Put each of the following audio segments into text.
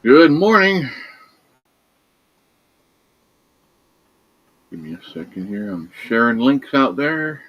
Good morning. Give me a second here. I'm sharing links out there.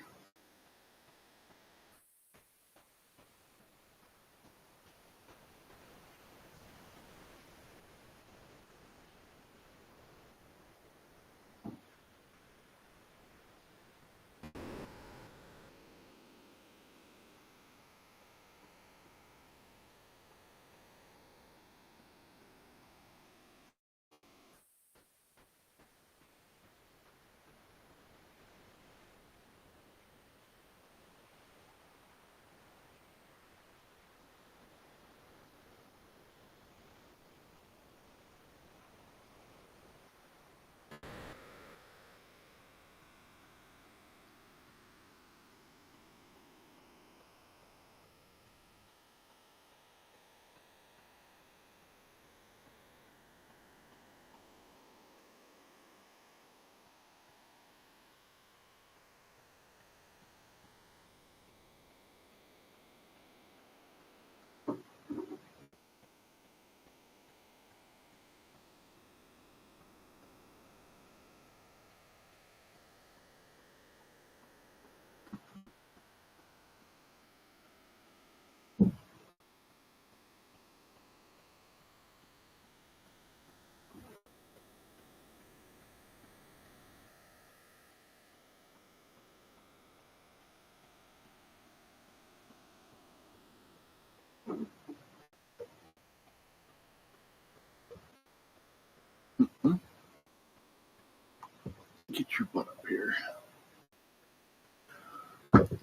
Hmm? Get your butt up here.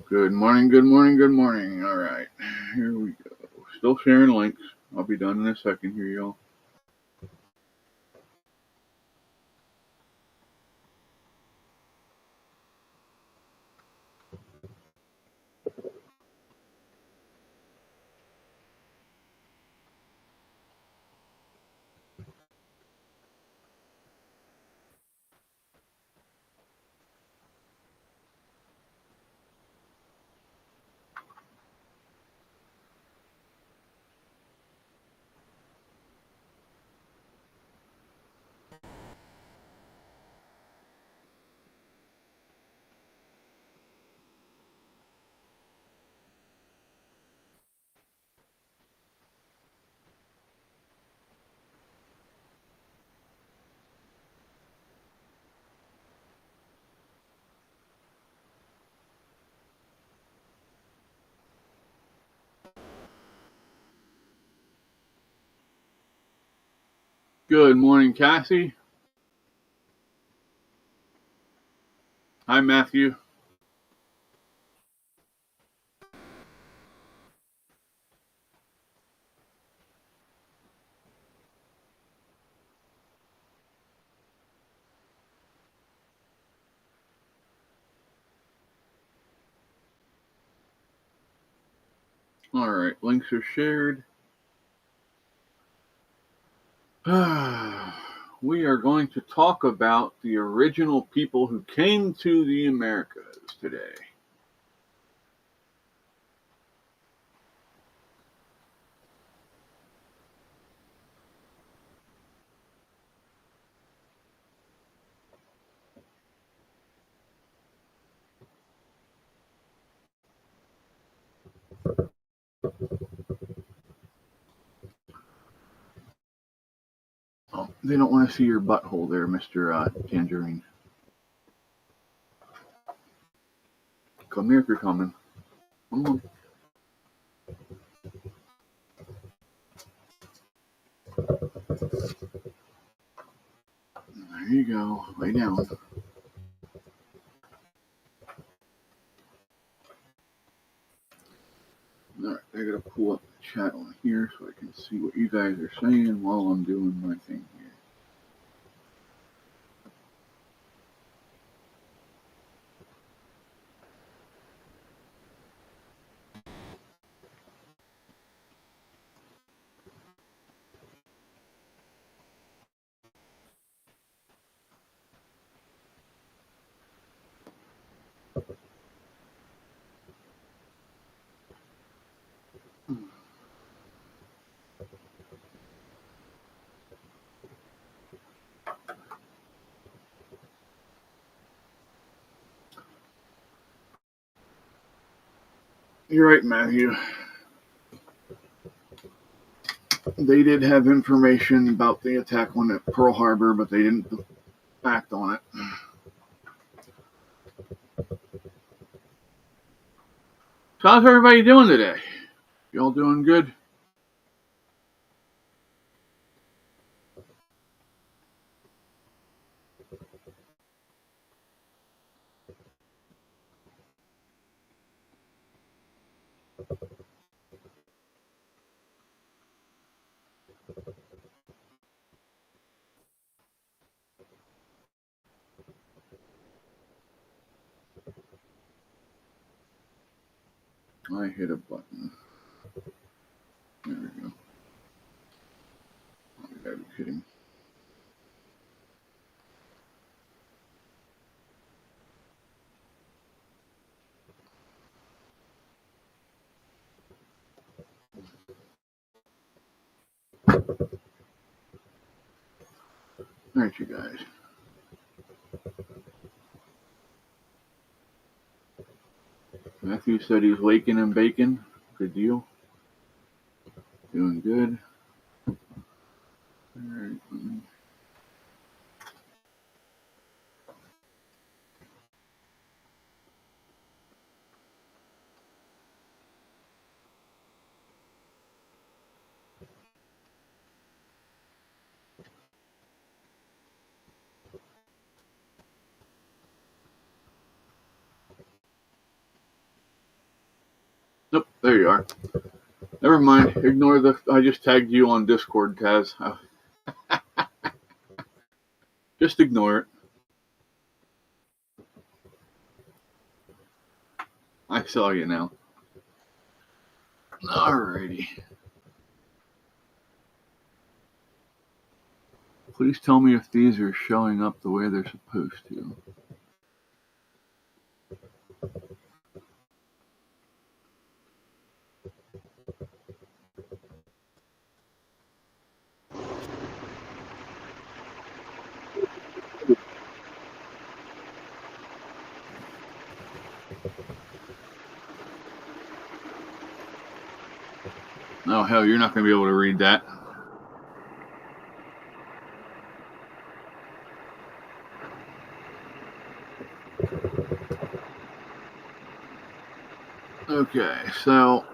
Good morning, good morning, good morning. All right, here we go. Still sharing links. I'll be done in a second here, y'all. Good morning, Cassie. Hi, Matthew. All right, links are shared. We are going to talk about the original people who came to the Americas today. Oh, they don't want to see your butthole there, Mr. Tangerine. Come here if you're coming. Come on. There you go. Lay down. All right, I gotta pull up the chat on here so I can see what you guys are saying while I'm doing my thing here. You're right, Matthew. They did have information about the attack on Pearl Harbor, but they didn't act on it. So how's everybody doing today? Y'all doing good? I hit a button. There we go. Oh, you gotta be kidding. Alright, you guys. Matthew said he's waking and baking. Good deal. Doing good. Alright. Nope, there you are. Never mind. Ignore the. I just tagged you on Discord, Taz. Just ignore it. I saw you now. Alrighty. Please tell me if these are showing up the way they're supposed to. Oh, hell, you're not going to be able to read that. Okay, so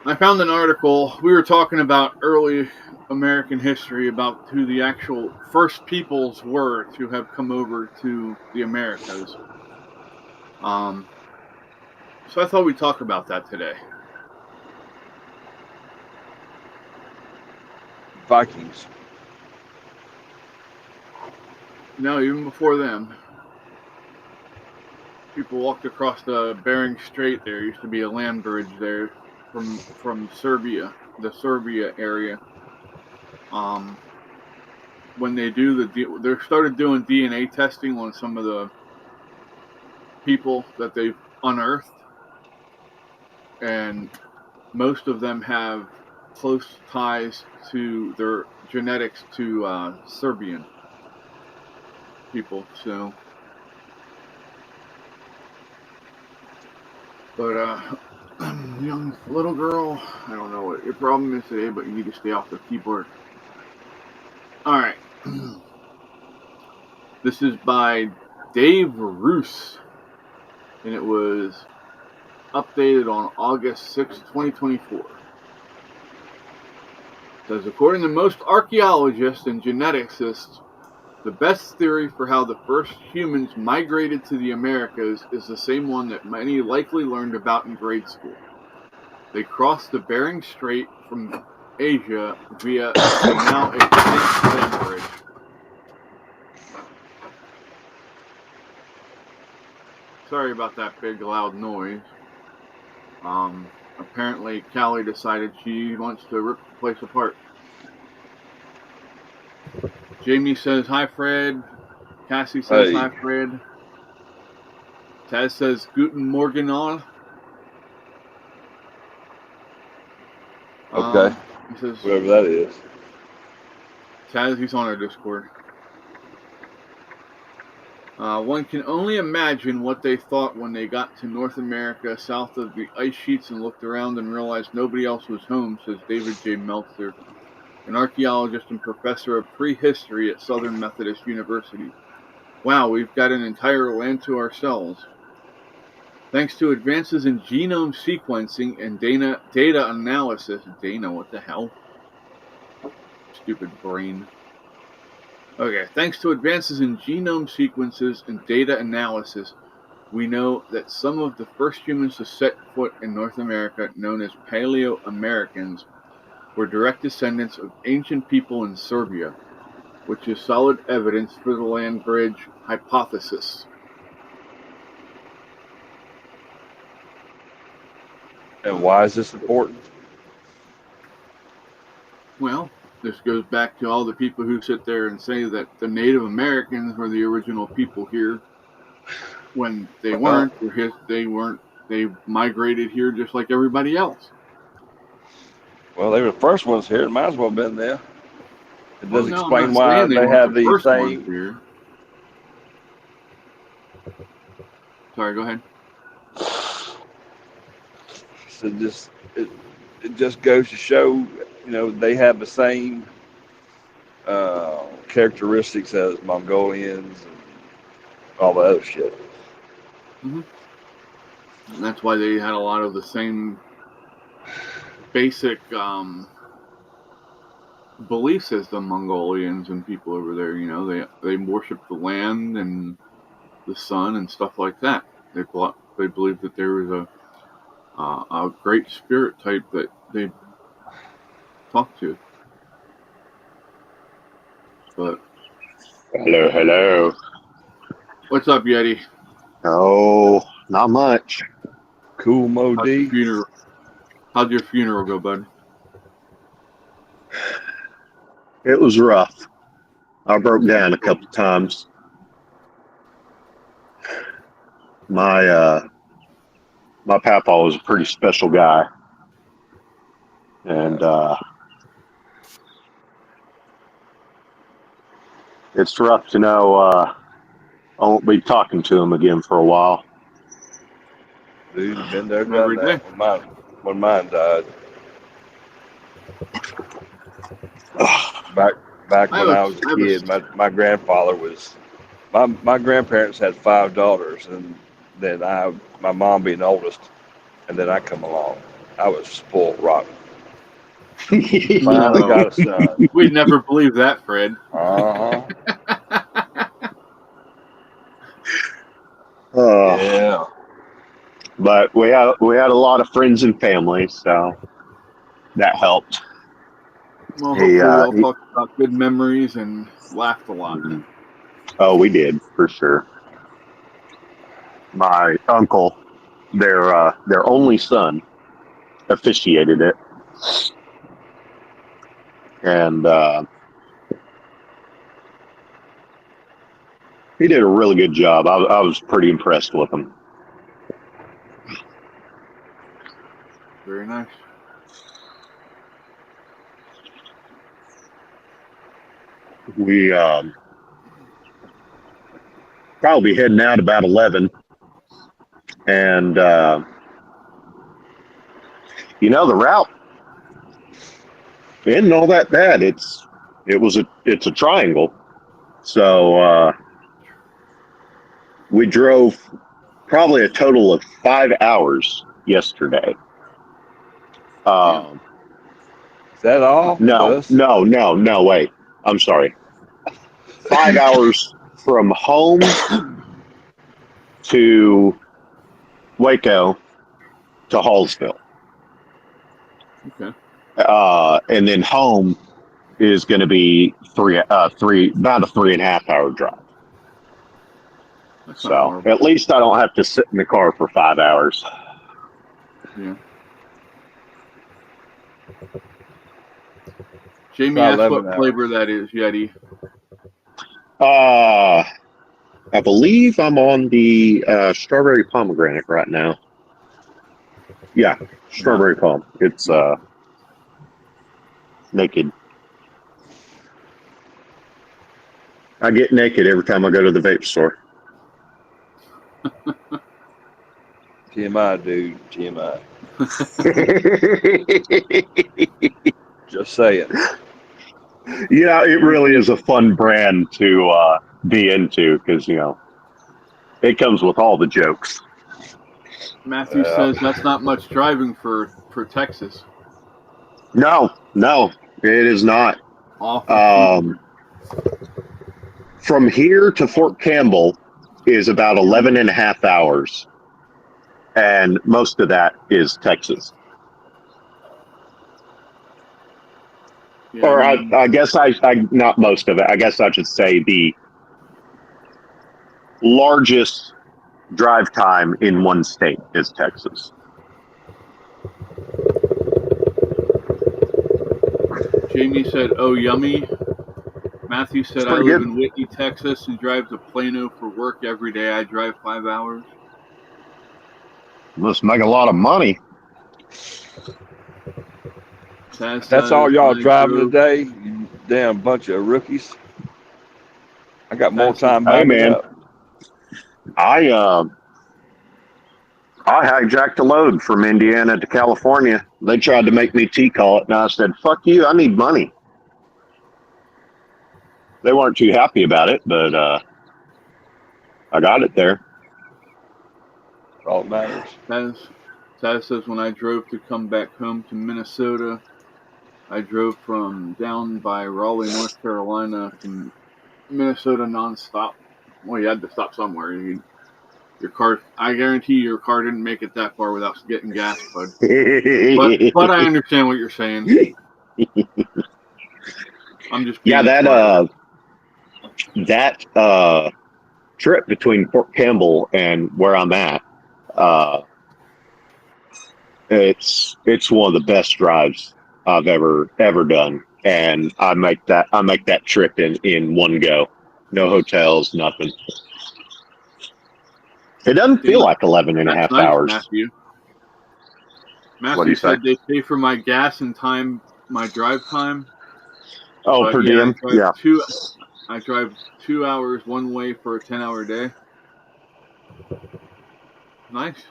I found an article. We were talking about early American history, about who the actual first peoples were to have come over to the Americas. So I thought we'd talk about that today. Vikings. No, even before them. People walked across the Bering Strait. There used to be a land bridge there from Serbia, the Serbia area. When they started doing DNA testing on some of the people that they've unearthed, and most of them have close ties to their genetics to Serbian people. So, but young little girl, I don't know what your problem is today, but you need to stay off the keyboard. All right. This is by Dave Roos, and it was updated on August 6, 2024. It says, according to most archaeologists and geneticists, the best theory for how the first humans migrated to the Americas is the same one that many likely learned about in grade school. They crossed the Bering Strait from Asia via a now extinct land bridge. Sorry about that big loud noise. Apparently Callie decided she wants to rip the place apart. Jamie says, hi, Fred. Cassie says, hi, Fred. Taz says, Guten Morgen all. Okay. He says, whoever that is. Taz, he's on our Discord. One can only imagine what they thought when they got to North America south of the ice sheets and looked around and realized nobody else was home, says David J. Meltzer, an archaeologist and professor of prehistory at Southern Methodist University. Wow, we've got an entire land to ourselves. Thanks to advances in genome sequencing and data analysis. Dana, what the hell? Stupid brain. Okay, thanks to advances in genome sequences and data analysis, we know that some of the first humans to set foot in North America, known as Paleo-Americans, were direct descendants of ancient people in Serbia, which is solid evidence for the land bridge hypothesis. And why is this important? Well, this goes back to all the people who sit there and say that the Native Americans were the original people here, when they weren't. They migrated here just like everybody else. Well, they were the first ones here. It might as well have been there. It does explain why they have the same. Here. Sorry, go ahead. So it just goes to show, they have the same characteristics as Mongolians and all the other shit. Mm-hmm. And that's why they had a lot of the same basic beliefs as the Mongolians and people over there. They worship the land and the sun and stuff like that. They believed that there was a great spirit type that they talked to. But hello. What's up, Yeti? Oh, not much. Cool, Mo D. How'd your funeral go, bud? It was rough. I broke down a couple times. My papa was a pretty special guy, and it's rough to know I won't be talking to him again for a while. Dude, been there, done that. When mine died. Back when I was a kid, my grandfather was. My grandparents had 5 daughters, and then my mom being the oldest, and then I come along. I was spoiled rotten. Finally got a son. We'd never believe that, Fred. Yeah. But we had a lot of friends and family, so that helped. Well, hopefully we all talked about good memories and laughed a lot. Oh, we did, for sure. My uncle, their only son, officiated it. And he did a really good job. I was pretty impressed with him. Very nice. We probably heading out about 11, and the route isn't all that bad. It's a triangle, so we drove probably a total of 5 hours yesterday. Is that all? No, wait. I'm sorry. 5 hours from home to Waco to Hallsville. Okay. And then home is going to be about a 3.5 hour drive. So at least I don't have to sit in the car for 5 hours. Yeah. Jamie asked what flavor that is, Yeti. I believe I'm on the strawberry pomegranate right now. Yeah, strawberry palm. It's naked. I get naked every time I go to the vape store. TMI, dude. TMI. Just saying. Yeah, it really is a fun brand to be into because, it comes with all the jokes. Matthew says that's not much driving for Texas. No, it is not. Awful. From here to Fort Campbell is about 11 and a half hours. And most of that is Texas. Yeah, Or I guess I not most of it. I guess I should say the largest drive time in one state is Texas. Jamie said, "Oh, yummy." Matthew said, "I live in Whitney, Texas, and drive to Plano for work every day. I drive 5 hours." Must make a lot of money. That's all y'all driving today? You damn bunch of rookies. I got more time. Hey, man. I hijacked a load from Indiana to California. They tried to make me T-call it, and I said, "Fuck you, I need money." They weren't too happy about it, but I got it there. All that matters. Taz says, when I drove to come back home to Minnesota, I drove from down by Raleigh, North Carolina to Minnesota nonstop. Well, you had to stop somewhere. Your car, I guarantee your car didn't make it that far without getting gas, bud. but I understand what you're saying. I'm just that trip between Fort Campbell and where I'm at, it's one of the best drives I've ever done, and I make that trip in one go, no hotels, nothing. It doesn't feel like 11 and a half hours. Matthew said they pay for my gas and time, my drive time. Oh, per diem? Yeah. I drive 2 hours one way for a 10-hour day. Nice.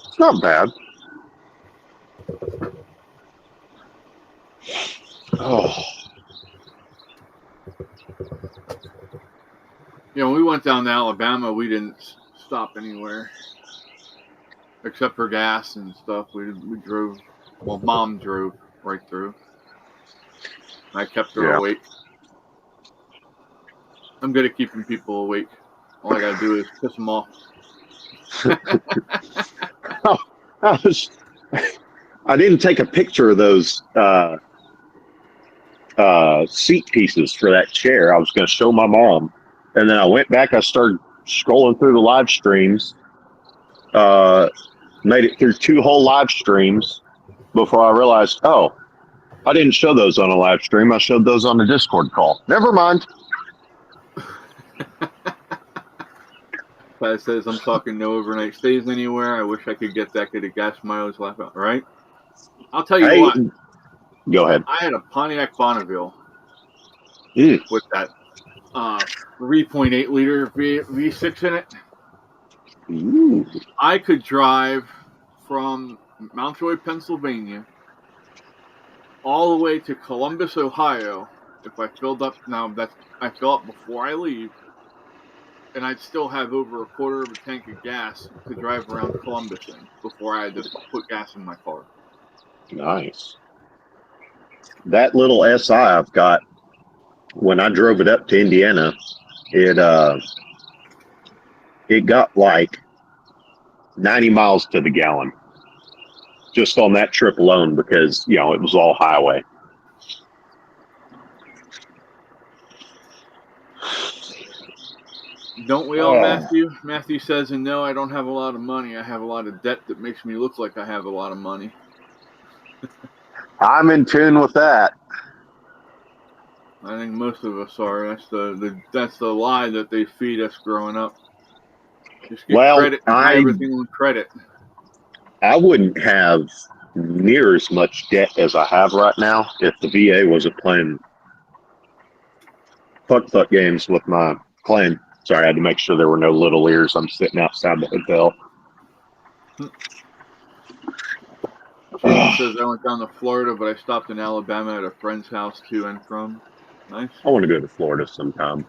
It's not bad. Oh. When we went down to Alabama, we didn't stop anywhere except for gas and stuff. We drove. Well, Mom drove right through. I kept her awake. I'm good at keeping people awake. All I gotta do is piss them off. I didn't take a picture of those seat pieces for that chair. I was going to show my mom, and then I went back. I started scrolling through the live streams. Made it through 2 whole live streams before I realized, oh, I didn't show those on a live stream. I showed those on a Discord call. Never mind. Pat says, I'm talking no overnight stays anywhere. I wish I could get that good at gas mileage left out, right? I'll tell you what. Go ahead. I had a Pontiac Bonneville with that 3.8 liter V6 in it. Ooh. I could drive from Mount Joy, Pennsylvania, all the way to Columbus, Ohio. If I filled up I fill up before I leave, and I'd still have over a quarter of a tank of gas to drive around Columbus in before I had to put gas in my car. Nice. That little SI I've got, when I drove it up to Indiana, it got like 90 miles to the gallon just on that trip alone because, it was all highway. Don't we all, Matthew? Matthew says, and no, I don't have a lot of money. I have a lot of debt that makes me look like I have a lot of money. I'm in tune with that. I think most of us are. That's the lie that they feed us growing up. Just get credit. Everything with credit. I wouldn't have near as much debt as I have right now if the VA wasn't playing fuck games with my claim. Sorry, I had to make sure there were no little ears. I'm sitting outside the hotel. Jason says I went down to Florida, but I stopped in Alabama at a friend's house to and from. Nice. I want to go to Florida sometime.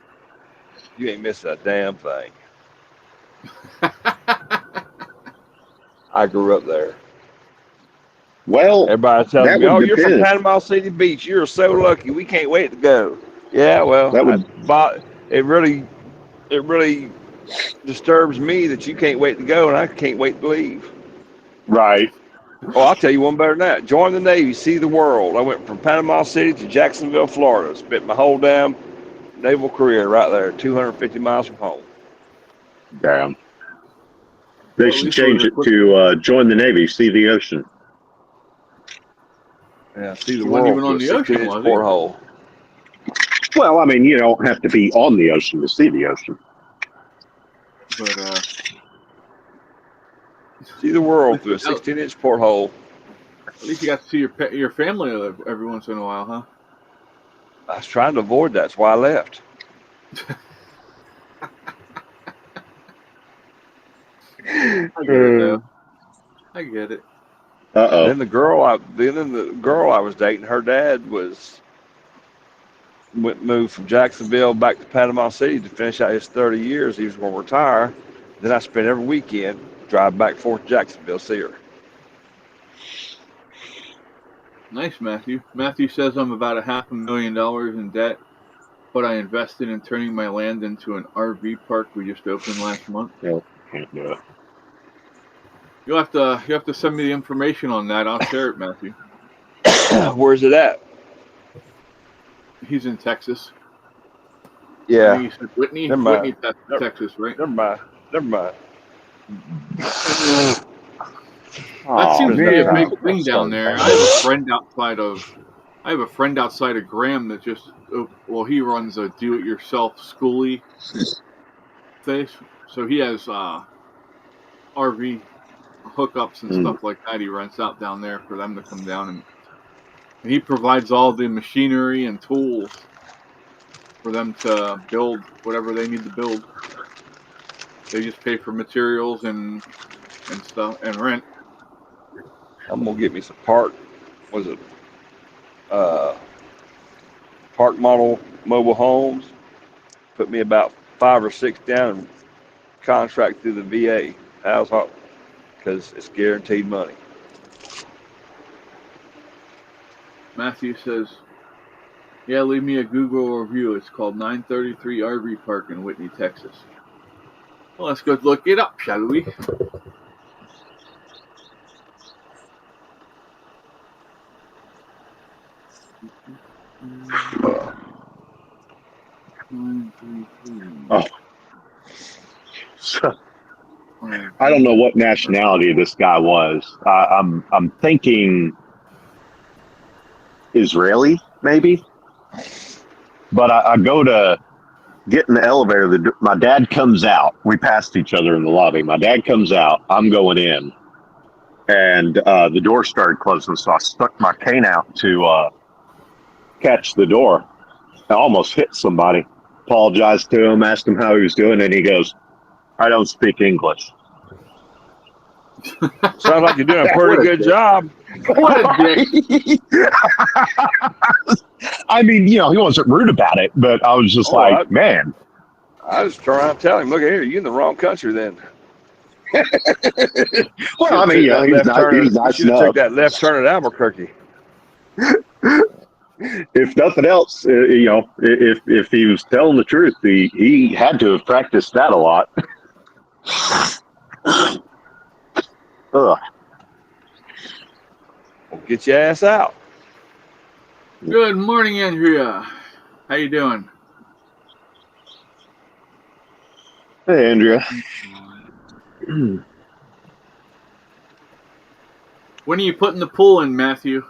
You ain't missing a damn thing. I grew up there. Well, Everybody tells that me, would "Oh, you're from depend. Panama City Beach. You're so lucky. We can't wait to go." Yeah, well, That would- it really disturbs me that you can't wait to go and I can't wait to leave. right. Oh, I'll tell you one better than that. Join the Navy, see the world. I went from Panama City to Jacksonville, Florida. Spent my whole damn naval career right there, 250 miles from home. Damn. They Well, at should least change it it was to join the Navy, see the ocean. Yeah, see the He wasn't world even on through the a ocean, 16-inch was he? porthole. Well, I mean, you don't have to be on the ocean to see the ocean. But See the world through a 16-inch porthole. at least you got to see your family every once in a while, huh? I was trying to avoid that. That's why I left. I get it, though. I get it. Uh-oh. Then the girl I was dating, her dad moved from Jacksonville back to Panama City to finish out his 30 years. He was going to retire. Then I spent every weekend drive back and forth to Jacksonville, see her. Nice, Matthew. Matthew says I'm about $500,000 in debt, but I invested in turning my land into an RV park we just opened last month. No, can't do it. You have to send me the information on that. I'll share it, Matthew. Where's it at? He's in Texas. I Yeah. think he said Whitney. Never mind. Whitney, Texas, right? Never mind. That seems to be a man. big thing down there. I have a friend outside of Graham that he runs a do-it-yourself schoolie place. So he has RV hookups and stuff like that. He rents out down there for them to come down, and he provides all the machinery and tools for them to build whatever they need to build. They just pay for materials and stuff and rent. I'm gonna get me some park model mobile homes. Put me about 5 or 6 down and contract through the VA. How's hot? Because it's guaranteed money. Matthew says, yeah, leave me a Google review. It's called 933 RV Park in Whitney, Texas. Well, let's go look it up, shall we? Oh. I don't know what nationality this guy was. I'm thinking Israeli, maybe. But I go to get in the elevator. My dad comes out. We passed each other in the lobby. My dad comes out. I'm going in. And the door started closing, so I stuck my cane out to catch the door. I almost hit somebody. Apologized to him, asked him how he was doing, and he goes, I don't speak English. Sounds like you're doing a pretty good job. What a dick. I mean, he wasn't rude about it, but I was just man. I was trying to tell him, look here, you're in the wrong country then. Well, I mean, he's nice should have enough. took that left turn at Albuquerque. If nothing else, if he was telling the truth, he had to have practiced that a lot. Ugh. Well, get your ass out. Good morning, Andrea. How you doing? Hey, Andrea. When are you putting the pool in, Matthew?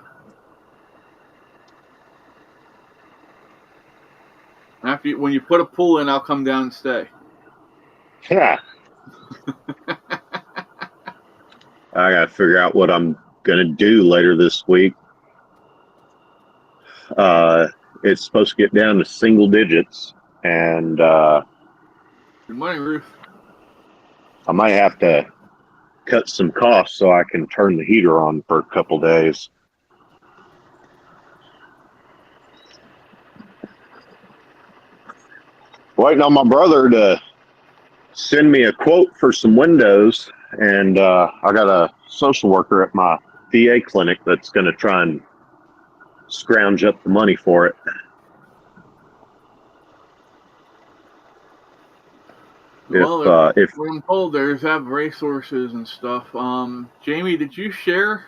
When you put a pool in, I'll come down and stay. Yeah. I got to figure out what I'm going to do later this week. It's supposed to get down to single digits, and Good morning, Ruth. I might have to cut some costs so I can turn the heater on for a couple days. Waiting on my brother to send me a quote for some windows, and I got a social worker at my VA clinic that's going to try and scrounge up the money for it. Well, If what I'm told, there's have resources and stuff. Jamie, did you share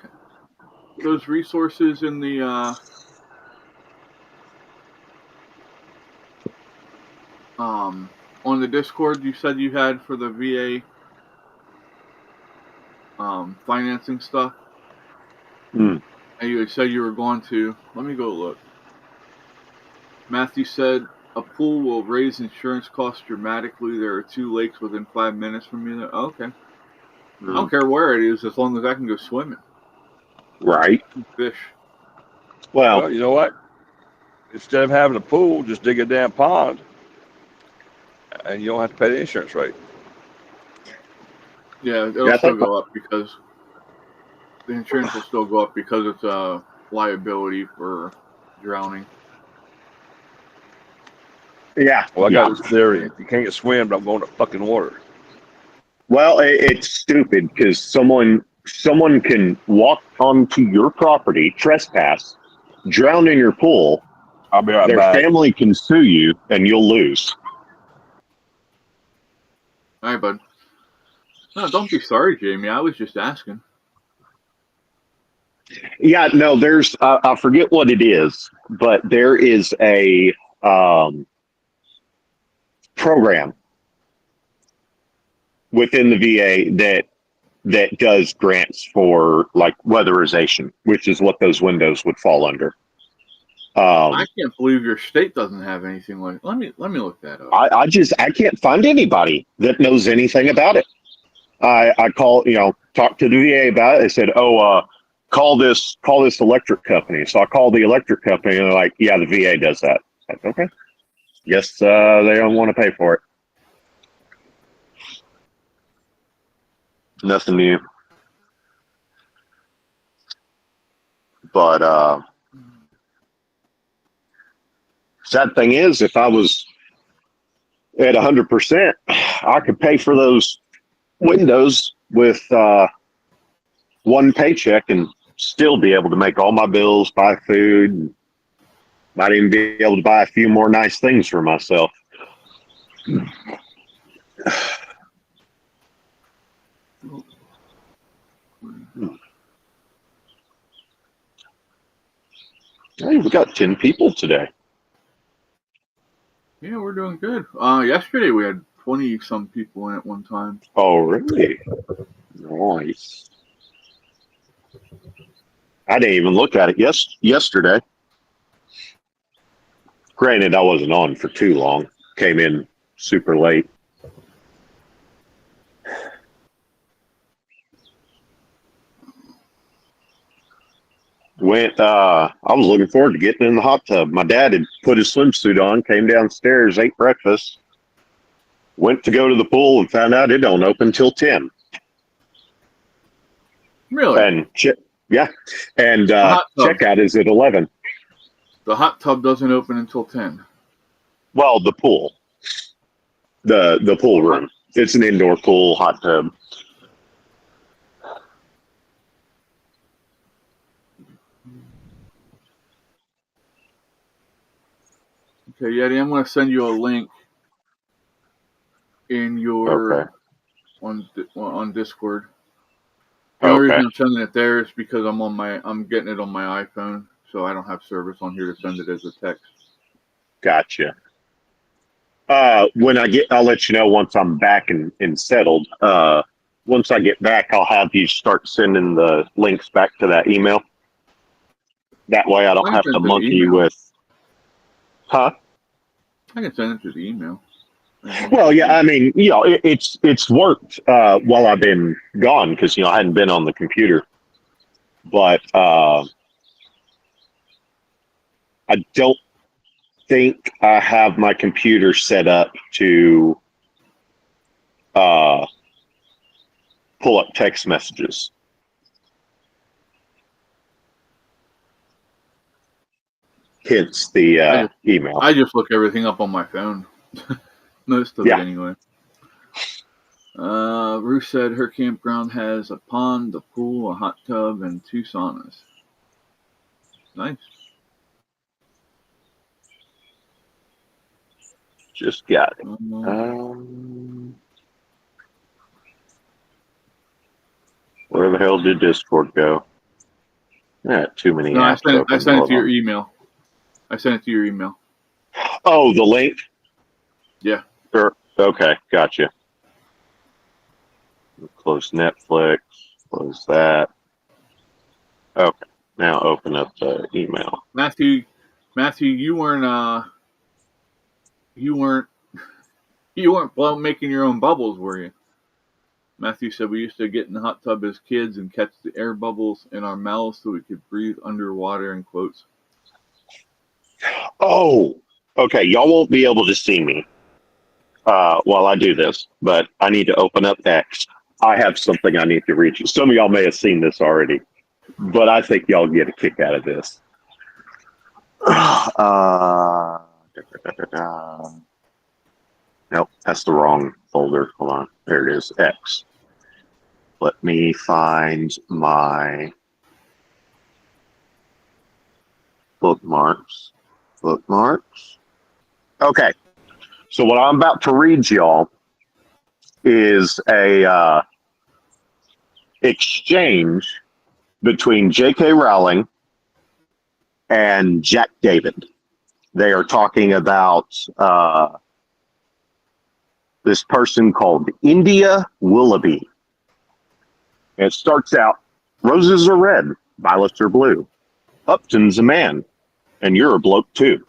those resources in the on the Discord you said you had for the VA financing stuff? And you said you were going to. Let me go look. Matthew said a pool will raise insurance costs dramatically. There are 2 lakes within 5 minutes from me. Oh, okay. I don't care where it is as long as I can go swimming. Right. Fish. Well, you know what? Instead of having a pool, just dig a damn pond, and you don't have to pay the insurance rate. Yeah, it'll still go up because the insurance will still go up because it's a liability for drowning. Yeah. Well, I got this theory. If you can't swim, don't go in the fucking water. Well, it's stupid because someone can walk onto your property, trespass, drown in your pool. I'll be right Their back. family can sue you, and you'll lose. All right, bud. No, don't be sorry, Jamie. I was just asking. Yeah, no, there's I forget what it is, but there is a program within the VA that does grants for like weatherization, which is what those windows would fall under. I can't believe your state doesn't have anything like. Let me look that up. I can't find anybody that knows anything about it. I call, talk to the VA about it. They said, call this electric company. So I called the electric company, and they're like, yeah, the VA does that. I'm like, okay. Guess they don't want to pay for it. Nothing new. But sad thing is, if I was at 100%, I could pay for those windows with one paycheck and still be able to make all my bills, buy food, and might even be able to buy a few more nice things for myself. Hey, we got 10 people today. Yeah, we're doing good. Yesterday we had 20-some people in at one time. Oh, really? Nice. I didn't even look at it yesterday. Granted, I wasn't on for too long. Came in super late. I was looking forward to getting in the hot tub. My dad had put his swimsuit on, came downstairs, ate breakfast, went to go to the pool, and found out it don't open till 10. Really? And checkout is at 11. The hot tub doesn't open until 10. Well, the pool. The pool room. It's an indoor pool, hot tub. Okay, Yeti, I'm going to send you a link in your on Discord. The only reason I'm sending it there is because I'm getting it on my iPhone, so I don't have service on here to send it as a text. Gotcha. When I'll let you know once I'm back and settled. Once I get back, I'll have you start sending the links back to that email. That way I don't have to monkey you with. Huh? I can send it to the email. Well, yeah, I mean, it's worked while I've been gone because I hadn't been on the computer. But I don't think I have my computer set up to pull up text messages. Hence the email. I just look everything up on my phone. Most of it anyway. Ruth said her campground has a pond, a pool, a hot tub, and 2 saunas. Nice. Just got it. Where the hell did Discord go? Too many apps. I sent it to your email. Oh, the link? Yeah. Sure. Okay, gotcha. Close Netflix. Close that. Okay. Now open up the email. Matthew, you weren't making your own bubbles, were you? Matthew said we used to get in the hot tub as kids and catch the air bubbles in our mouths so we could breathe underwater, in quotes. Oh, okay. Y'all won't be able to see me while I do this, but I need to open up X. I have something I need to read you. Some of y'all may have seen this already, but I think y'all get a kick out of this. Nope, that's the wrong folder. Hold on. There it is. X. Let me find my bookmarks. Okay. So what I'm about to read y'all is a exchange between J.K. Rowling and Jack David. They are talking about this person called India Willoughby. And it starts out, roses are red, violets are blue. Upton's a man, and you're a bloke too.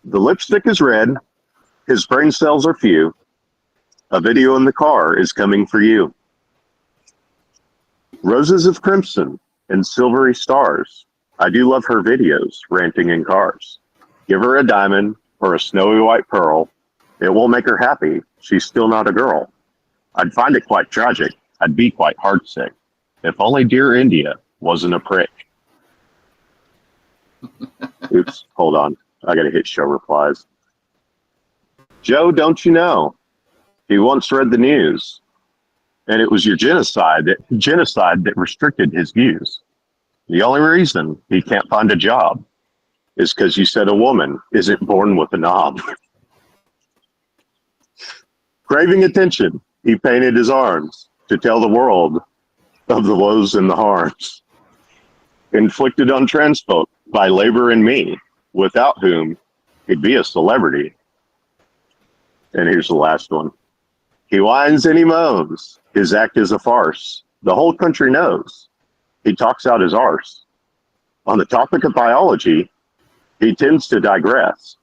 The lipstick is red, his brain cells are few. A video in the car is coming for you. Roses of crimson and silvery stars. I do love her videos, ranting in cars. Give her a diamond or a snowy white pearl. It won't make her happy. She's still not a girl. I'd find it quite tragic. I'd be quite heartsick. If only dear India wasn't a prick. Oops, hold on. I gotta hit show replies. Joe, don't you know? He once read the news, and it was your genocide that restricted his views. The only reason he can't find a job is because you said a woman isn't born with a knob. Craving attention, he painted his arms to tell the world of the woes and the harms inflicted on trans folk by labor and me, without whom he'd be a celebrity. And here's the last one. He whines and he moans. His act is a farce. The whole country knows. He talks out his arse. On the topic of biology, he tends to digress.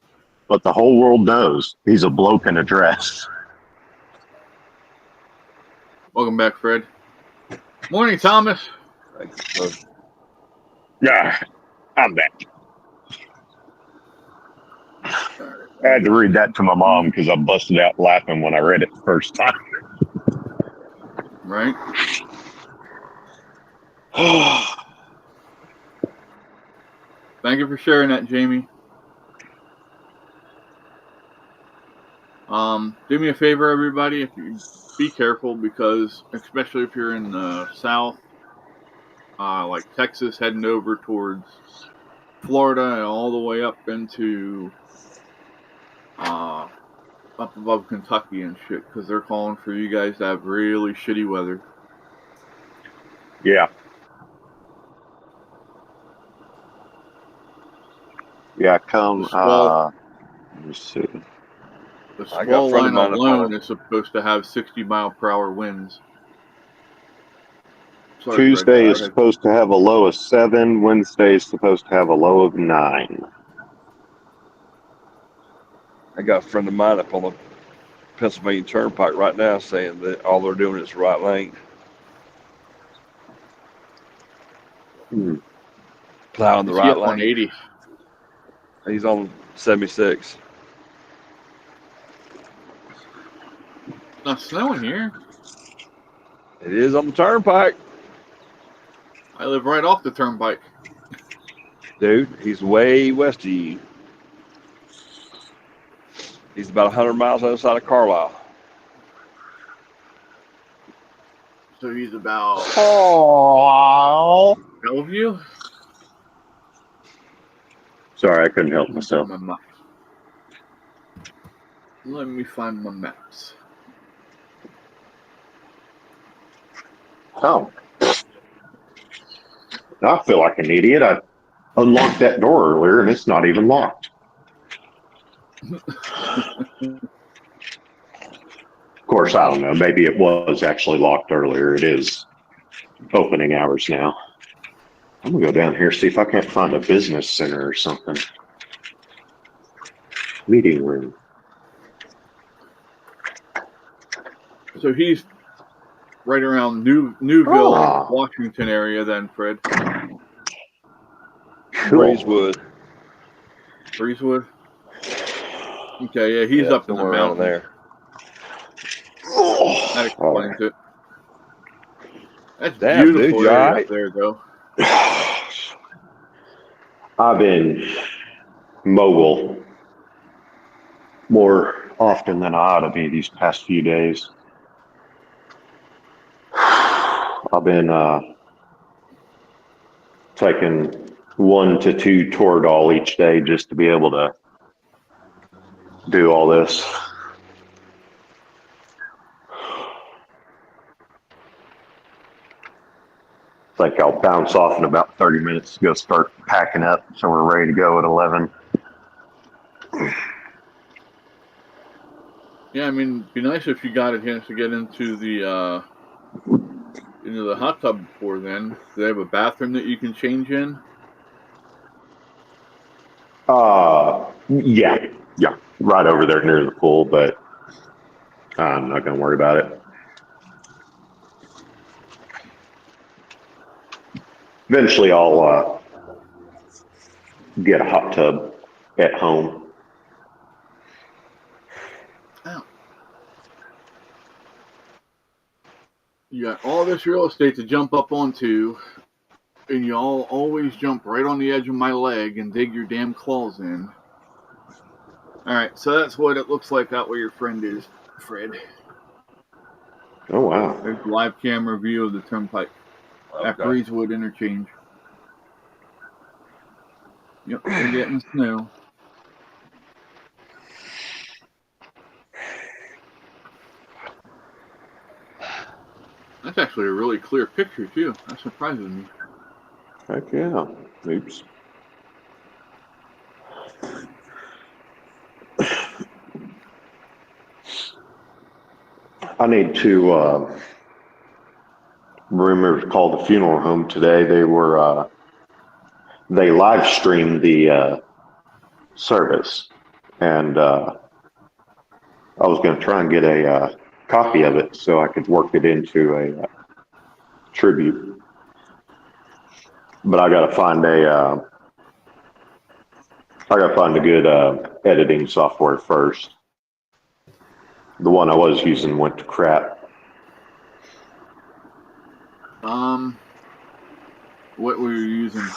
But the whole world knows he's a bloke in a dress. Welcome back, Fred. Morning, Thomas. Yeah, I'm back. I had to read that to my mom because I busted out laughing when I read it the first time. Right. Thank you for sharing that, Jamie. Do me a favor, everybody. If you be careful, because especially if you're in the south, like Texas, heading over towards Florida and all the way up into up above Kentucky and shit, because they're calling for you guys to have really shitty weather. Yeah. Yeah, come. Let me see. The squall line alone is supposed to have 60-mile-per-hour winds. Sorry, Tuesday is supposed to have a low of 7. Wednesday is supposed to have a low of 9. I got a friend of mine up on the Pennsylvania Turnpike right now saying that all they're doing is right lane. Plowing the right lane. 180. He's on 76. Not snowing here. It is on the turnpike. I live right off the turnpike. Dude, he's way west of you. He's about 100 miles outside of Carlisle. So he's about Oh. Bellevue. Sorry, I couldn't help myself. Let me find my maps. Oh. I feel like an idiot. I unlocked that door earlier and it's not even locked. Of course, I don't know. Maybe it was actually locked earlier. It is opening hours now. I'm going to go down here, see if I can't find a business center or something. Meeting room. So he's right around Newville, Ah. Washington area then, Fred. Breezewood. Breezewood? Okay, yeah, he's up in the somewhere around mountains. there. That explains it. That's Damn, beautiful dude, you area alright? up there, though. I've been mobile more often than I ought to be these past few days. I've been taking 1 to 2 Toradol each day just to be able to do all this. I think I'll bounce off in about 30 minutes to go start packing up so we're ready to go at 11. Yeah, I mean, it'd be nice if you got a chance to get into the hot tub before then. Do they have a bathroom that you can change in? Yeah, right over there near the pool, but I'm not going to worry about it. Eventually, I'll get a hot tub at home. Oh. You got all this real estate to jump up onto, and you all always jump right on the edge of my leg and dig your damn claws in. Alright, so that's what it looks like out where your friend is, Fred. Oh, wow. There's a live camera view of the turnpike at Breezewood Interchange. Yep, we're getting snow. That's actually a really clear picture, too. That surprises me. Heck yeah. Oops. I need to remember to call the funeral home today. They live streamed the service, and I was going to try and get a copy of it so I could work it into a tribute. But I got to find a good editing software first. The one I was using went to crap. What were you using?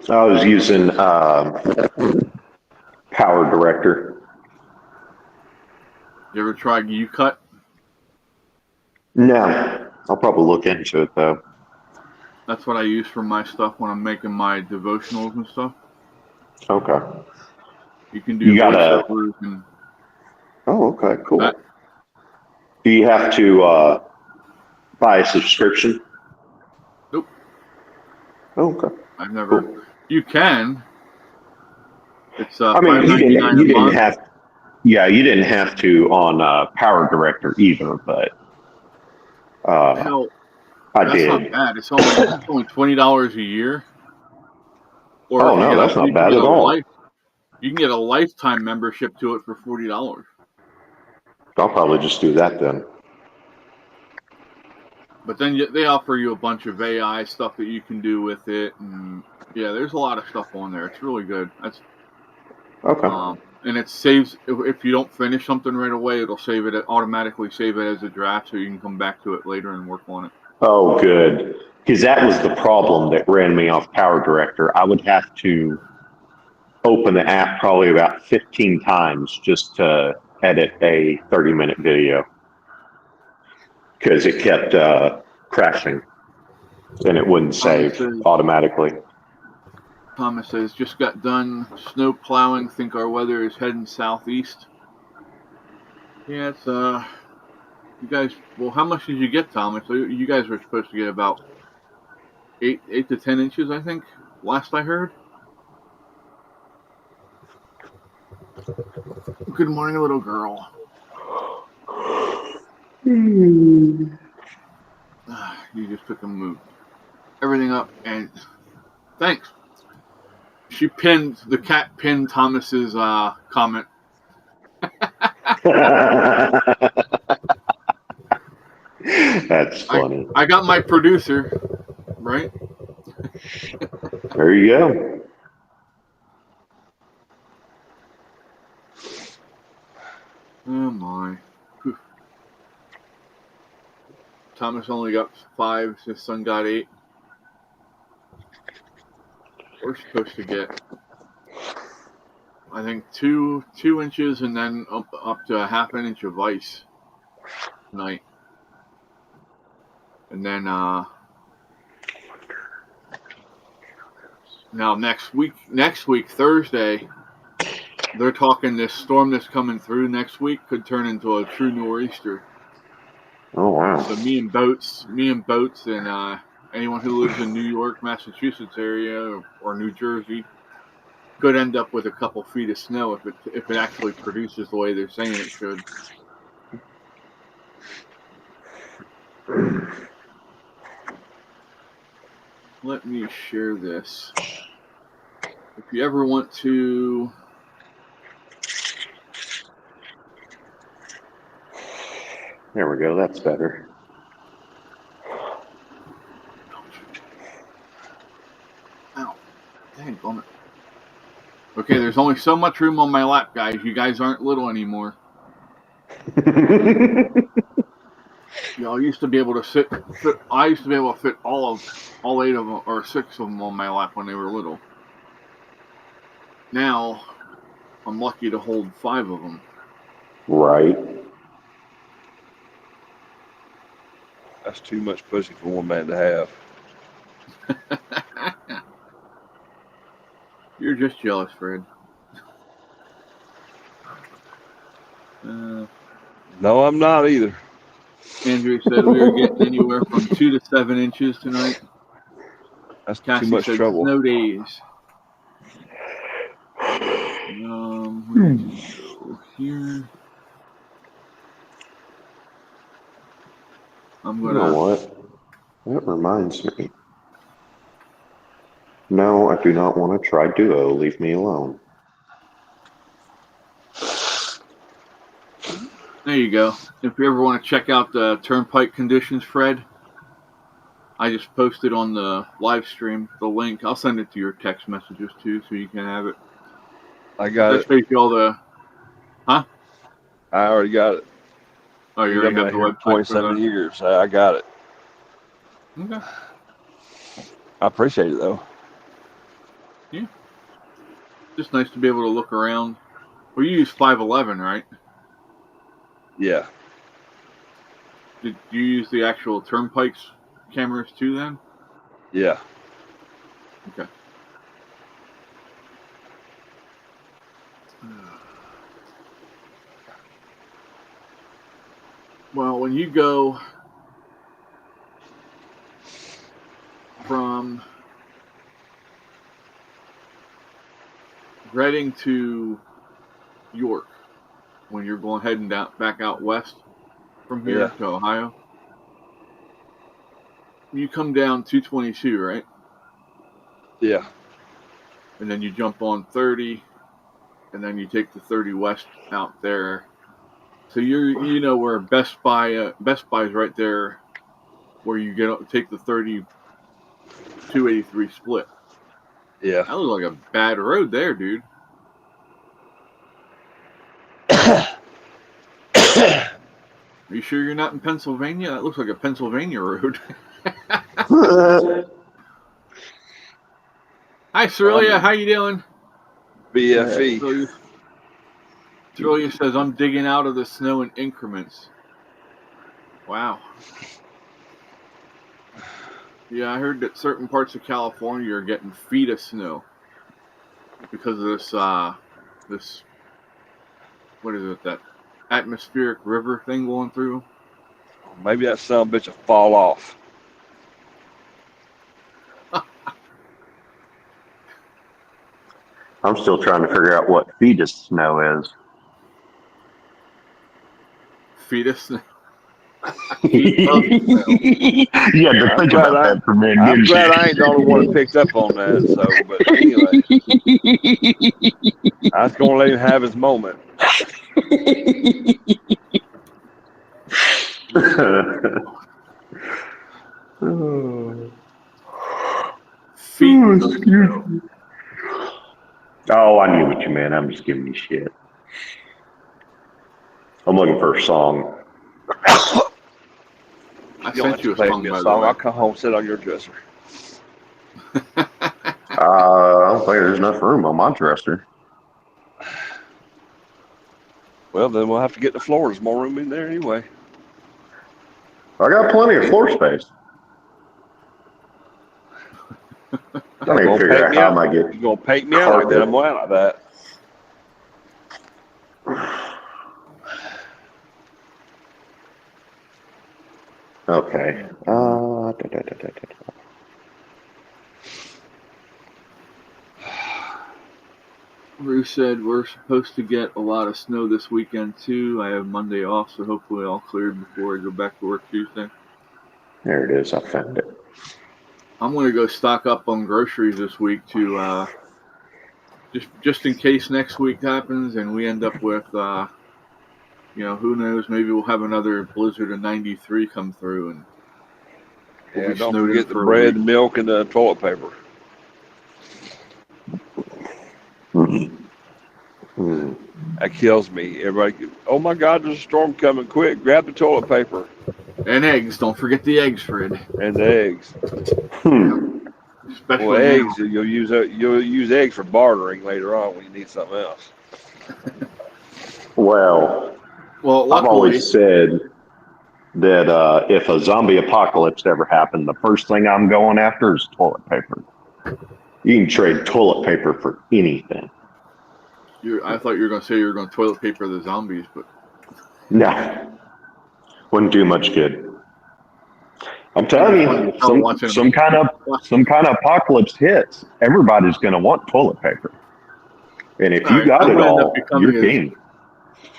I was using Power Director. You ever tried UCut? No, I'll probably look into it though. That's what I use for my stuff when I'm making my devotionals and stuff. Okay. You can do voiceovers and. Oh, okay, cool. Do you have to buy a subscription? Nope. Oh, okay. I've never. Cool. You can. It's I mean, you didn't have. Yeah, you didn't have to on Power Director either, but hell, I that's did. Not bad. It's only $20 a year. Or oh no, that's not bad at all. You can get a lifetime membership to it for $40. I'll probably just do that then. But then they offer you a bunch of AI stuff that you can do with it, and yeah, there's a lot of stuff on there. It's really good. That's okay. And it saves if you don't finish something right away, it'll automatically save it as a draft, so you can come back to it later and work on it. Oh, good. Because that was the problem that ran me off Power Director. I would have to open the app probably about 15 times just to edit a 30-minute video because it kept crashing and it wouldn't save automatically. Thomas says, just got done snow plowing. Think our weather is heading southeast. Yeah, it's you guys. Well, how much did you get, Thomas? So you guys were supposed to get about 8 to 10 inches, I think. Last I heard. Good morning, little girl. You just took a move. Everything up and thanks. The cat pinned Thomas's comment. That's funny. I got my producer, right? There you go. Oh my. Whew. Thomas only got 5, his son got 8. We're supposed to get, I think, 2 inches and then up to a half an inch of ice tonight. And then now next week Thursday, they're talking this storm that's coming through next week could turn into a true nor'easter. Oh wow! So me and Boats, and anyone who lives in New York, Massachusetts area, or New Jersey could end up with a couple feet of snow if it actually produces the way they're saying it should. Let me share this. If you ever want to. There we go. That's better. Ow. Dang, bum it. Okay, there's only so much room on my lap, guys. You guys aren't little anymore. Y'all used to be able to fit. I used to be able to fit all 8 of them or 6 of them on my lap when they were little. Now, I'm lucky to hold 5 of them. Right. That's too much pussy for one man to have. You're just jealous, Fred. No, I'm not either. Andrew said we were getting anywhere from 2 to 7 inches tonight. That's Cassie too much said trouble. Snow days. Go here. I'm gonna. You know what? That reminds me. No, I do not want to try Duo. Leave me alone. There you go. If you ever want to check out the turnpike conditions, Fred, I just posted on the live stream the link. I'll send it to your text messages too, so you can have it. I got it. Shows you all the. Huh? I already got it. Oh, you already got the website. 27 years. I got it. Okay. I appreciate it though. Yeah. Just nice to be able to look around. Well, you use 511, right? Yeah. Did you use the actual turnpikes cameras too then? Yeah. Okay. Well, when you go from Reading to York, when you're heading back out west from here to Ohio, you come down 222, right? Yeah. And then you jump on 30, and then you take the 30 west out there. So you know where Best Buy is right there, where you take the 30 283 split. Yeah. That looks like a bad road there, dude. Are you sure you're not in Pennsylvania? That looks like a Pennsylvania road. Hi, Cerelia. How you doing? BFE. Cerelia says, I'm digging out of the snow in increments. Wow. Yeah, I heard that certain parts of California are getting feet of snow because of this, what is it, that atmospheric river thing going through? Maybe that son of a bitch will fall off. I'm still trying to figure out what feet of snow is. Feet of snow. You had to think about that for a minute. I'm glad I ain't the only one that picked up on that. So, but anyway, I was gonna let him have his moment. Feet. Oh, I knew what you meant. I'm just giving you shit. I'm looking for a song. I sent you a song, by the way. I'll come home and sit on your dresser. I don't think there's enough room on my dresser. Well, then we'll have to get the floor. There's more room in there anyway. I got plenty of floor space. I need to figure out how I might get. You're gonna paint me out like that? I'm going out like that. Okay. Bruce said we're supposed to get a lot of snow this weekend too. I have Monday off, so hopefully all cleared before I go back to work Tuesday. There it is. I found it. I'm going to go stock up on groceries this week to just in case next week happens and we end up with who knows, maybe we'll have another blizzard of 93 come through and we'll don't forget the bread, milk, and the toilet paper. That kills me. Everybody, oh my God, there's a storm coming! Quick, grab the toilet paper and eggs. Don't forget the eggs, Fred. And the eggs. Especially well, eggs. You'll use eggs for bartering later on when you need something else. Well, luckily, I've always said that if a zombie apocalypse ever happened, the first thing I'm going after is toilet paper. You can trade toilet paper for anything. I thought you were going to say you were going to toilet paper the zombies, but no, wouldn't do much good. I'm telling you, some kind of apocalypse hits. Everybody's going to want toilet paper, and if you got it all, you're game.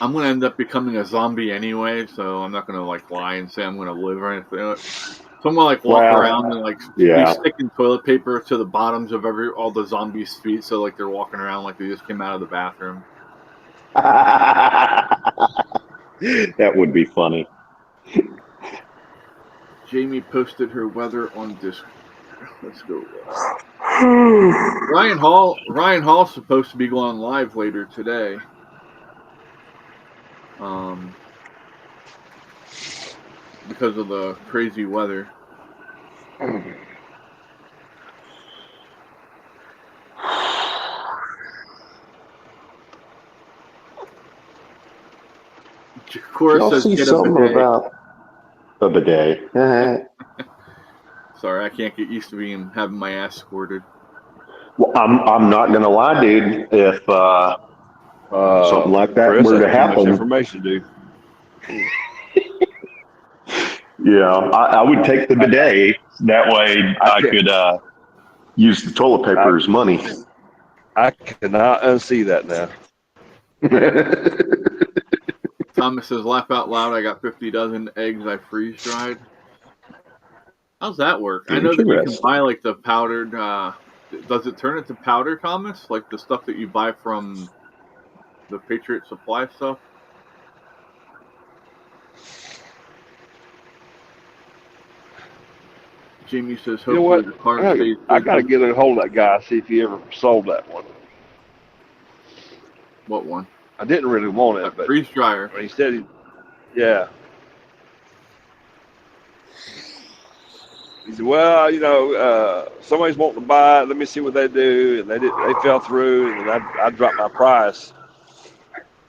I'm going to end up becoming a zombie anyway, so I'm not going to lie and say I'm going to live or anything. So I'm going to walk around and be sticking toilet paper to the bottoms of all the zombies' feet, so they're walking around like they just came out of the bathroom. That would be funny. Jamie posted her weather on Discord. Let's go. Ryan Hall's supposed to be going live later today. Because of the crazy weather. Cora says, get something a bidet. About a bidet. Sorry, I can't get used to having my ass squirted. Well, I'm not gonna lie, dude. If something like that were to happen, much information, dude. Yeah, I would take the bidet. That way, I could use the toilet paper as money. I cannot unsee that now. Thomas says, laugh out loud. I got 50 dozen eggs I freeze dried. How's that work? I know that you can buy the powdered. Does it turn into powder, Thomas? Like the stuff that you buy from the Patriot Supply stuff? Jamie says, hopefully you know the car stays. I got to get a hold of that guy, see if he ever sold that one. What one? I didn't really want it, but freeze dryer. He said, yeah. He said, well, somebody's wanting to buy it. Let me see what they do. And they fell through, and I dropped my price.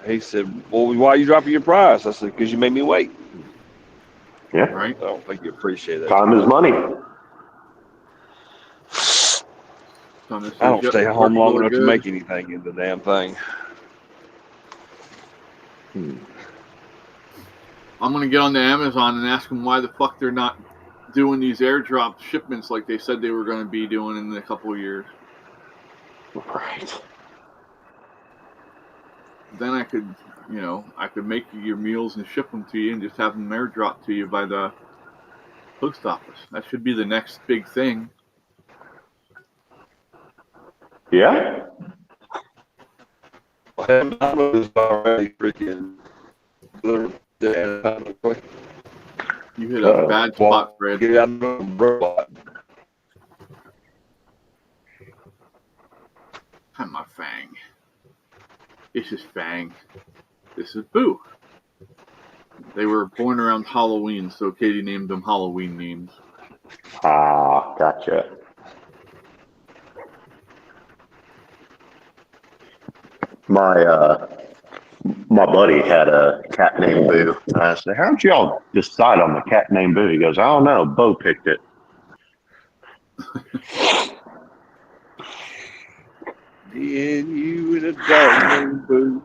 He said, well, why are you dropping your price? I said, because you made me wait. Yeah. Right. I don't think you appreciate that. Time is money. Thomas says, I don't "Yep, stay it home works long really enough to good." make anything in the damn thing. I'm gonna get on to Amazon and ask them why the fuck they're not doing these airdrop shipments like they said they were going to be doing in a couple of years. Right. Then I could make your meals and ship them to you and just have them airdropped to you by the post office. That should be the next big thing. Yeah. Well, Domino's already freaking delivered. You hit a bad spot, Fred. Get out of the robot. I'm my Fang. This is Fang. This is Boo. They were born around Halloween, so Katie named them Halloween names. Ah, gotcha. My buddy had a cat named Boo. And I said, how'd y'all decide on the cat named Boo? He goes, I don't know. Bo picked it. Me and you in a dog named Boo.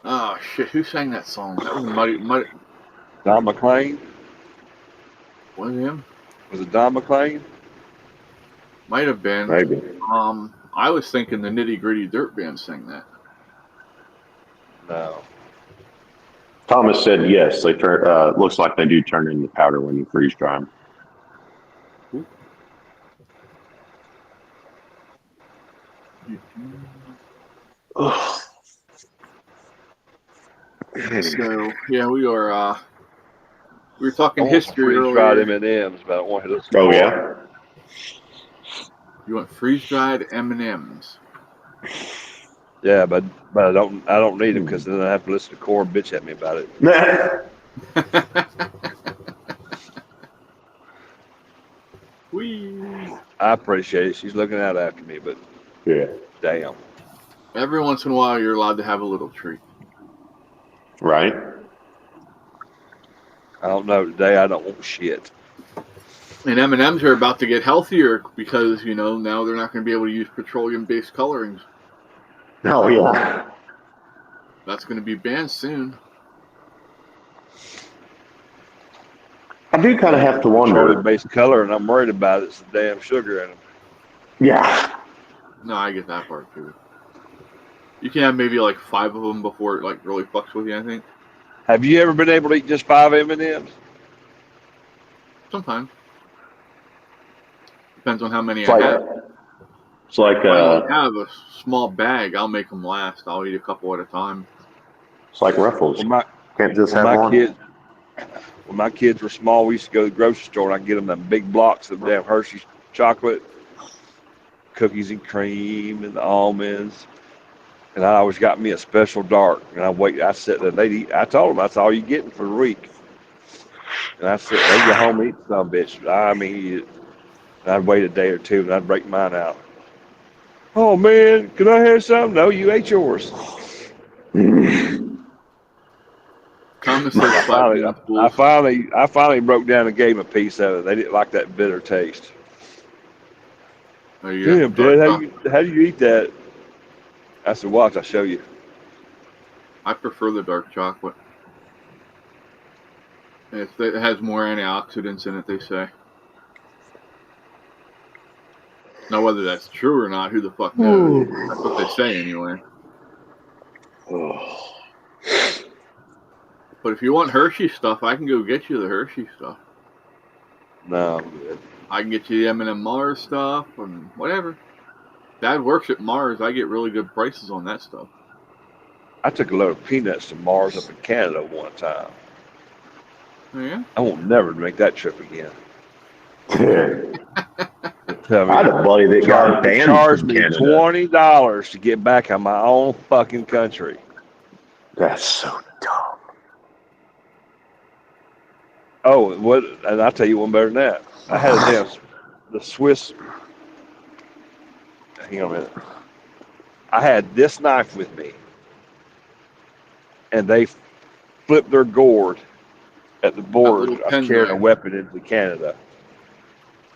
Oh, shit. Who sang that song? That was Muddy. Don McLean? Was it him? Was it Don McLean? Might have been. Maybe. I was thinking the Nitty Gritty Dirt Band sang that. No. Thomas said yes. They turn. Looks like they do turn into powder when you freeze dry them. So yeah, we were talking history freeze-dried earlier. M&Ms, but I don't want to hit us. Oh yeah. You want freeze-dried M&Ms? Yeah, but I don't need them because then I have to listen to Cora bitch at me about it. Whee! I appreciate it. She's looking out after me, but Yeah. damn. Every once in a while, you're allowed to have a little treat. Right. I don't know. Today I don't want shit. And M&Ms are about to get healthier because now they're not going to be able to use petroleum-based colorings. Oh yeah. That's going to be banned soon. I do kind of have to wonder. Petroleum-based color, and I'm worried about it's the damn sugar in them. Yeah. No, I get that part too. You can have maybe like 5 of them before it like really fucks with you, I think. Have you ever been able to eat just 5 M&Ms? Sometimes. Depends on how many It's I like, have. it's like If I only have a small bag, I'll make them last. I'll eat a couple at a time. it's like Ruffles. Can't just have one. When my kids were small, we used to go to the grocery store and I'd get them them big blocks of damn Hershey's chocolate, cookies and cream, and the almonds. And I always got me a special dark. And I sit there. I told them that's all you getting for the week. And I said, they go home and eat some bitch. I mean, I'd wait a day or two and I'd break mine out. Oh man, can I have some? No, you ate yours. Thomas says I finally broke down and gave them a piece of it. They didn't like that bitter taste. Oh, you Damn, Dad, how do you eat that? I said, watch, I'll show you. I prefer the dark chocolate. It has more antioxidants in it, they say. Now, whether that's true or not, who the fuck knows? That's what they say anyway. But if you want Hershey stuff, I can go get you the Hershey stuff. No, I'm good. I can get you the M&M Mars stuff and whatever. Dad works at Mars. I get really good prices on that stuff. I took a load of peanuts to Mars up in Canada one time. Oh, yeah? I won't never make that trip again. I had a buddy that got banned charged from me Canada. $20 to get back in my own fucking country. That's so dumb. Oh, what? And I'll tell you one better than that. I had a damn the Swiss. Hang on a minute. I had this knife with me, and they flipped their gourd at the That border. little I was pen carrying a knife. weapon into Canada.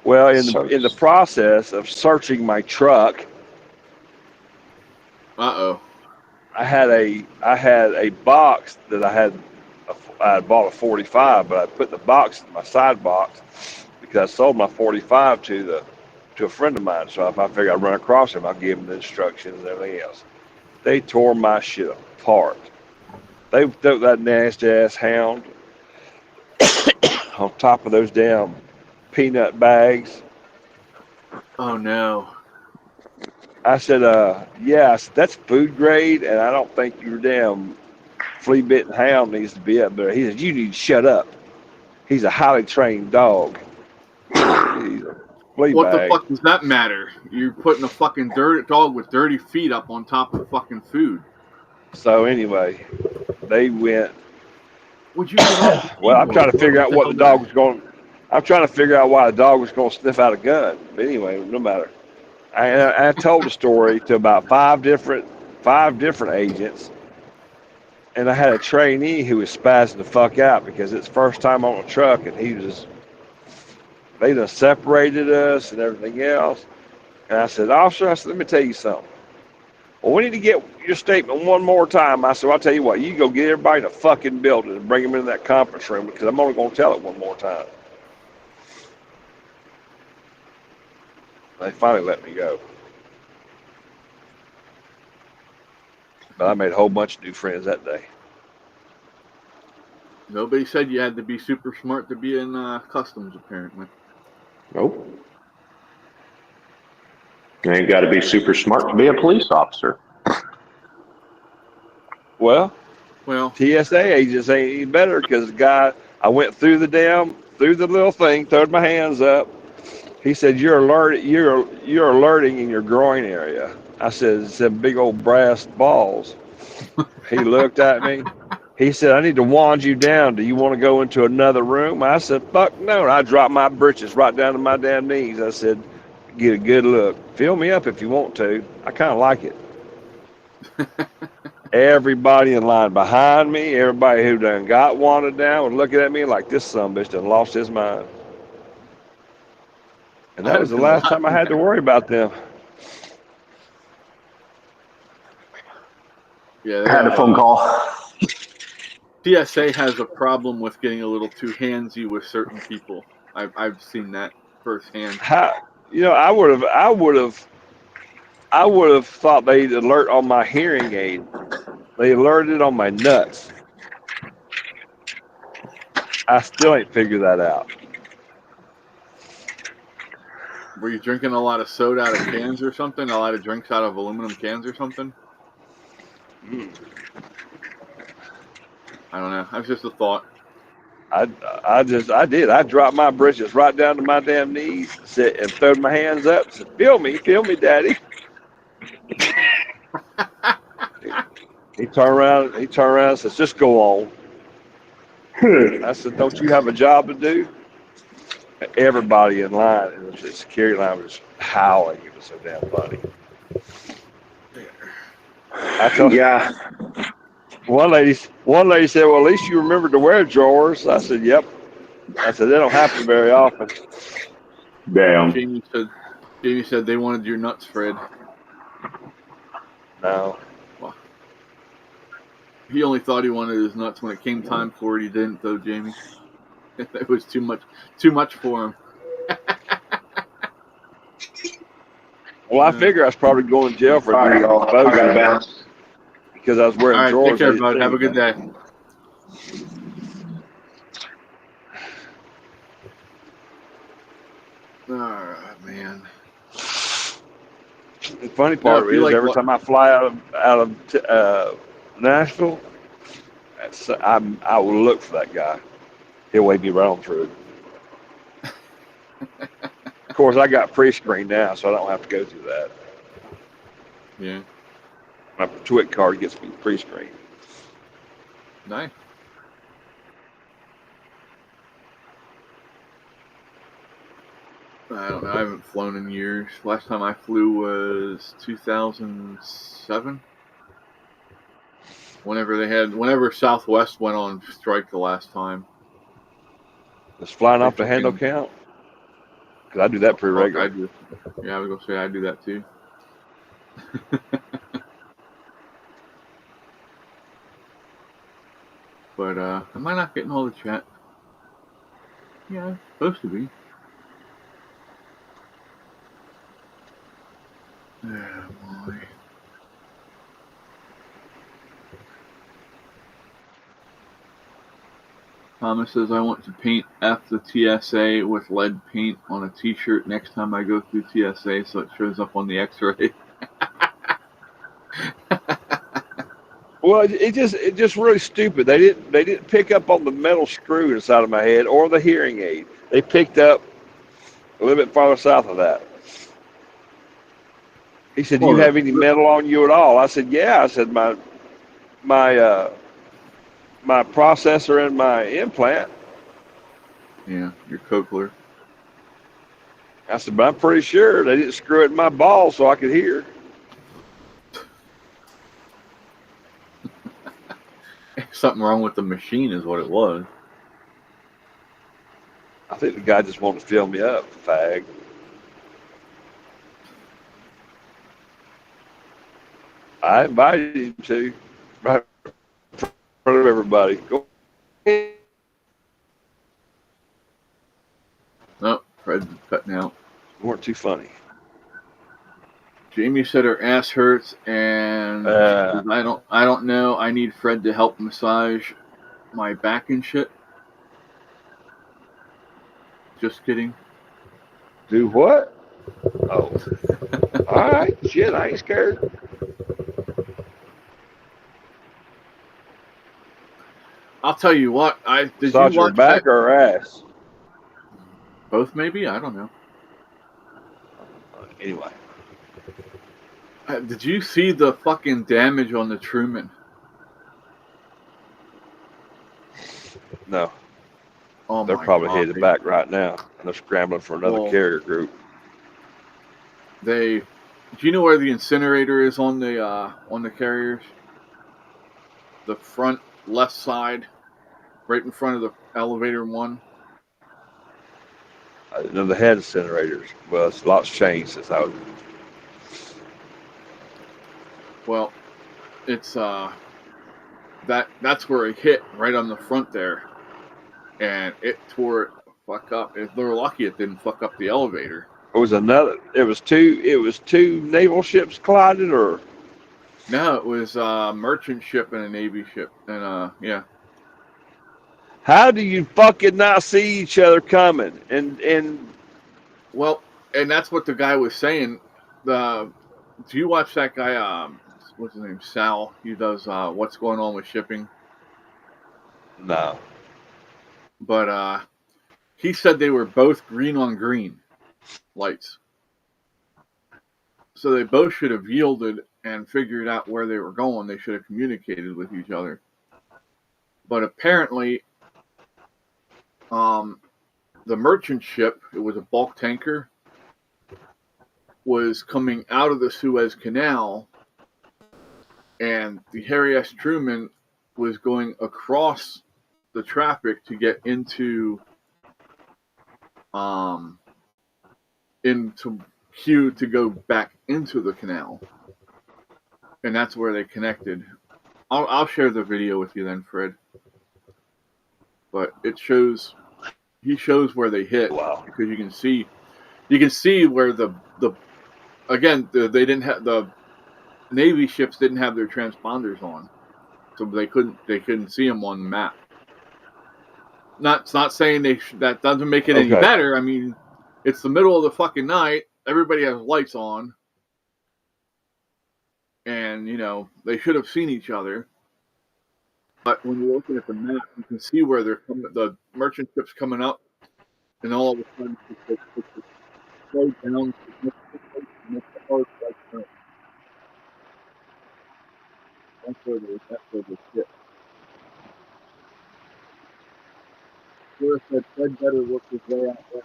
Well, in the process of searching my truck, Uh-oh. I had a box that I had bought a 45, but I put the box in my side box because I sold my 45 to a friend of mine. So if I figure I'd run across him, I'll give him the instructions and everything else. They tore my shit apart. They took that nasty ass hound on top of those damn peanut bags. Oh, no. I said, yes, that's food grade, and I don't think your damn flea bitten hound needs to be up there. He said, you need to shut up. He's a highly trained dog. He's a flea What the bag. fuck does that matter? You're putting a fucking dog with dirty feet up on top of fucking food. So anyway, they went. Would you get off the Well, I'm trying to keyboard? figure out what the hell dog was going. I'm trying to figure out why the dog was going to sniff out a gun. But anyway, no matter. I told the story to about five different agents, and I had a trainee who was spazzing the fuck out because it's first time on a truck, and they done separated us and everything else. And I said, officer, let me tell you something. Well, we need to get your statement one more time. I said, I'll tell you what, you go get everybody in the fucking building and bring them into that conference room because I'm only going to tell it one more time. They finally let me go. But I made a whole bunch of new friends that day. Nobody said you had to be super smart to be in customs, apparently. Nope. You ain't got to be super smart to be a police officer. Well, Well, TSA agents ain't any better because the guy, I went through the little thing, throwed my hands up. He said, you're alerting in your groin area. I said, it's them big old brass balls. He looked at me. He said, I need to wand you down. Do you want to go into another room? I said, fuck no. And I dropped my britches right down to my damn knees. I said, get a good look. Fill me up if you want to. I kind of like it. Everybody in line behind me, everybody who done got wanded down was looking at me like this sumbitch done lost his mind. And that was the last time I had to worry about them. yeah, I had a phone call. TSA has a problem with getting a little too handsy with certain people. I've seen that firsthand. I would have thought they'd alert on my hearing aid. They alerted on my nuts. I still ain't figured that out. Were you drinking a lot of soda out of cans or something? A lot of drinks out of aluminum cans or something? I don't know. That's just a thought. I did. I dropped my britches right down to my damn knees, and throwed my hands up. Said, feel me, Daddy. He turned around and says, just go on. I said, don't you have a job to do? Everybody in line, in the security line, was howling. It was so damn funny. I told one lady said, well, at least you remembered to wear drawers. I said, yep. I said, they don't happen very often. Damn. Jamie said they wanted your nuts, Fred. No. Well, he only thought he wanted his nuts. When it came time for it, he didn't, though, Jamie. It was too much for him. Well, I figure I was probably going to jail for I gotta bounce. because I was wearing All right, drawers. take care, bud. Have a good day. All right, man. The funny part is, every time I fly out of Nashville, I will look for that guy. He'll wave me right on through. Of course, I got pre-screen now, so I don't have to go through that. Yeah. My TWIC card gets me pre-screen. Nice. I don't know. I haven't flown in years. Last time I flew was 2007. Whenever Southwest went on strike the last time. Does flying They off the handle fucking, count? Because I do that pretty fuck, I regular. do. Yeah, I was gonna say I do that too. But am I not getting all the chat? Yeah, it's supposed to be. Oh boy. Thomas says I want to paint F the TSA with lead paint on a T-shirt next time I go through TSA, so it shows up on the X-ray. Well, it just really stupid. They didn't pick up on the metal screw inside of my head or the hearing aid. They picked up a little bit farther south of that. He said, "Do you have any metal on you at all?" I said, "Yeah." I said, "My processor and my implant." Yeah, your cochlear. I said, "But I'm pretty sure they didn't screw it in my ball so I could hear." Something wrong with the machine is what it was. I think the guy just wanted to fill me up, fag. I invited him to, right in front of everybody. Go ahead. Nope, Fred's cutting out. You weren't too funny. Jamie said her ass hurts, and I don't know. I need Fred to help massage my back and shit. Just kidding. Do what? Oh, all right. Shit, I ain't scared. I'll tell you what. Did you watch her back that? or her ass? Both, maybe. I don't know. Anyway. Did you see the fucking damage on the Truman? No. Oh, they're probably headed back right now. And they're scrambling for another carrier group. Do you know where the incinerator is on the carriers? The front left side, right in front of the elevator one. I didn't know they had incinerators. Well, it's lots changed since I was. Well, it's that's where it hit, right on the front there, and it tore it fuck up. If they're lucky, it didn't fuck up the elevator. It was two naval ships collided, or no, it was a merchant ship and a Navy ship, and yeah. How do you fucking not see each other coming? And well, and that's what the guy was saying. Do you watch that guy? What's his name? Sal. He does What's Going On with Shipping. No. But he said they were both green on green lights. So they both should have yielded and figured out where they were going. They should have communicated with each other. But apparently, the merchant ship, it was a bulk tanker, was coming out of the Suez Canal, and the Harry S. Truman was going across the traffic to get into queue to go back into the canal, and that's where they connected. I'll share the video with you then, Fred. But he shows where they hit. Wow. Because you can see where they didn't have the Navy ships didn't have their transponders on, so they couldn't see them on the map. It's not saying that doesn't make it any better. I mean, it's the middle of the fucking night. Everybody has lights on. And, they should have seen each other. But when you're looking at the map, you can see where the merchant ship's coming up. And all of a sudden, it's slow down. That's where they ship. Fleur said Fred better work his way out there.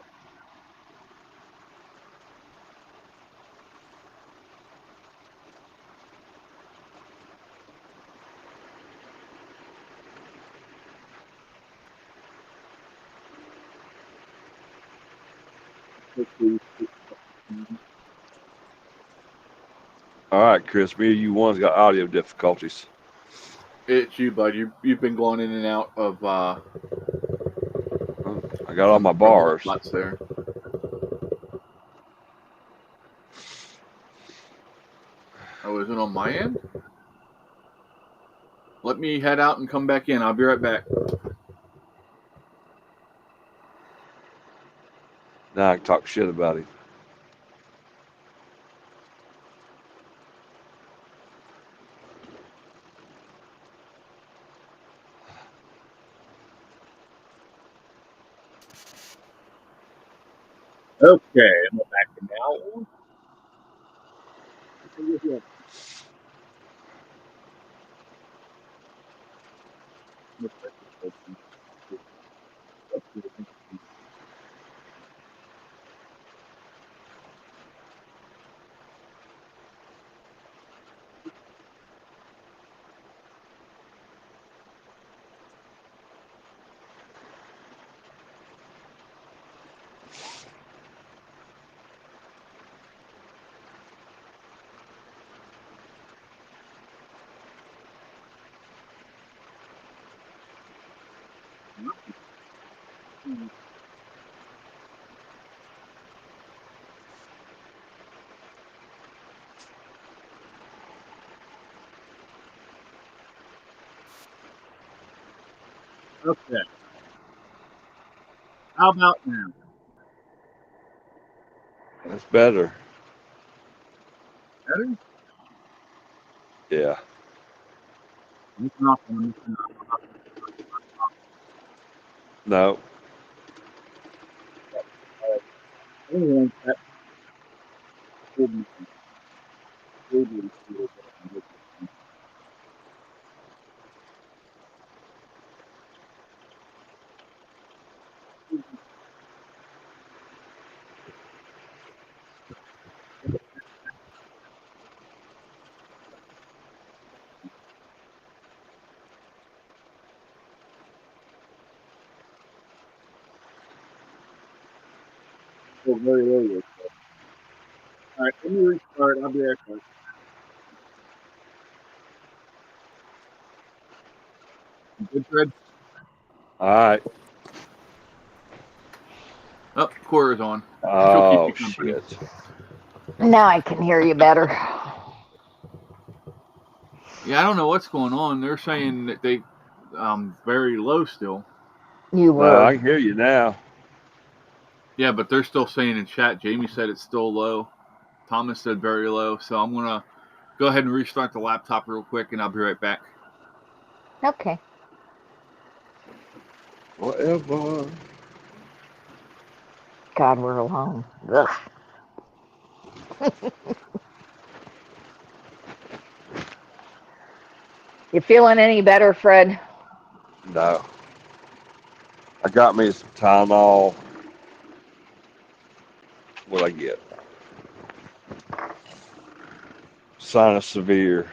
All right, Chris. Me and you one's got audio difficulties. It's you, bud. You've been going in and out of. I got all my bars. Spots there. Oh, is it on my end? Let me head out and come back in. I'll be right back. Now I can talk shit about him. Okay, I'm back now. Okay. How about now? That's better. Better? Yeah. No. Still very early. All right, let me restart. I'll be right back. Good, Fred? All right. Oh, Cora's on. Oh, shit. Now I can hear you better. Yeah, I don't know what's going on. They're saying that they very low still. You No, were. I can hear you now. Yeah, but they're still saying in chat. Jamie said it's still low. Thomas said very low. So I'm gonna go ahead and restart the laptop real quick, and I'll be right back. Okay. Whatever. God, we're alone. Ugh. You feeling any better, Fred? No. I got me some Tylenol. What I get? Sinus severe.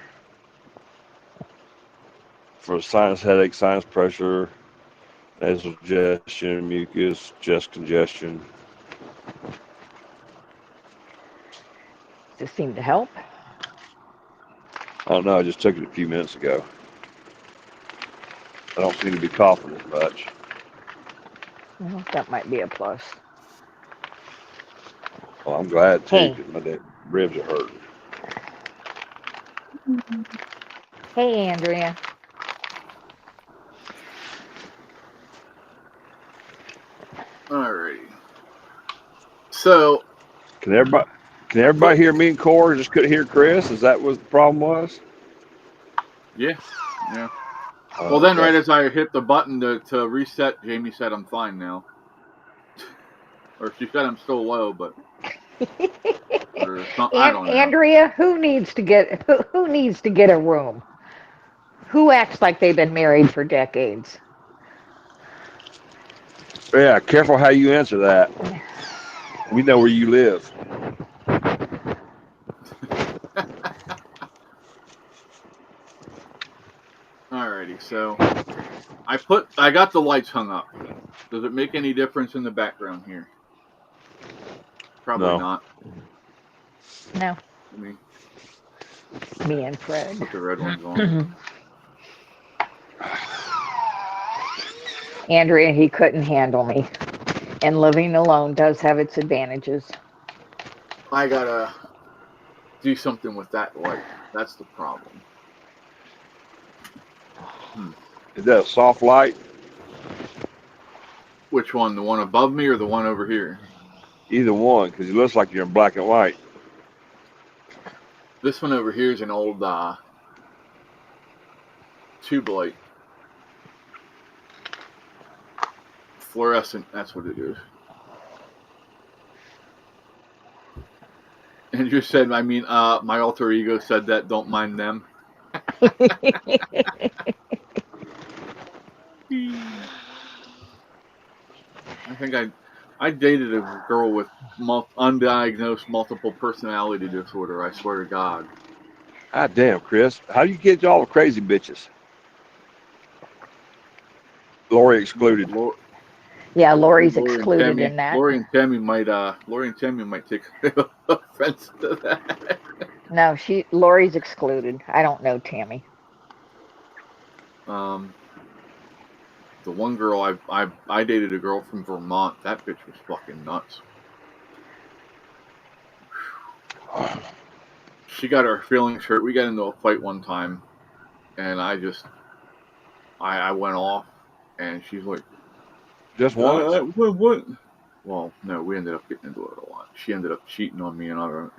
For sinus headache, sinus pressure, nasal congestion, mucus, chest congestion. Does it seem to help? I don't know. I just took it a few minutes ago. I don't seem to be coughing as much. Well, that might be a plus. Well, I'm glad too, Hey. because my ribs are hurting. Hey, Andrea. Alrighty. So, Can everybody hear me and Cora? Just couldn't hear Chris. Is that what the problem was? yeah. Oh, Well, then, okay. right as I hit the button to reset, Jamie said I'm fine now. Or she said I'm still low, but or something, I don't know. Andrea, who needs to get a room? Who acts like they've been married for decades? Yeah, careful how you answer that. We know where you live. Alrighty, so I got the lights hung up. Does it make any difference in the background here? Probably No. not. No, I mean, me and Fred. put the red ones on. Andrea, he couldn't handle me. And living alone does have its advantages. I gotta do something with that light. That's the problem. Is that a soft light? Which one? The one above me or the one over here? Either one, because it looks like you're in black and white. This one over here is an old tube light. Fluorescent, that's what it is. Andrew said, my alter ego said that, don't mind them. I think I dated a girl with undiagnosed multiple personality disorder, I swear to God. God damn, Chris. How do you get all the crazy bitches? Lori excluded. Yeah, Lori's Lori and excluded Tammy- in that. Lori and Tammy might take offense to that. No, Lori's excluded. I don't know Tammy. The one girl I dated a girl from Vermont. That bitch was fucking nuts. She got her feelings hurt. We got into a fight one time, and I went off, and she's like, Just once? What? Well, no, we ended up getting into it a lot. She ended up cheating on me, and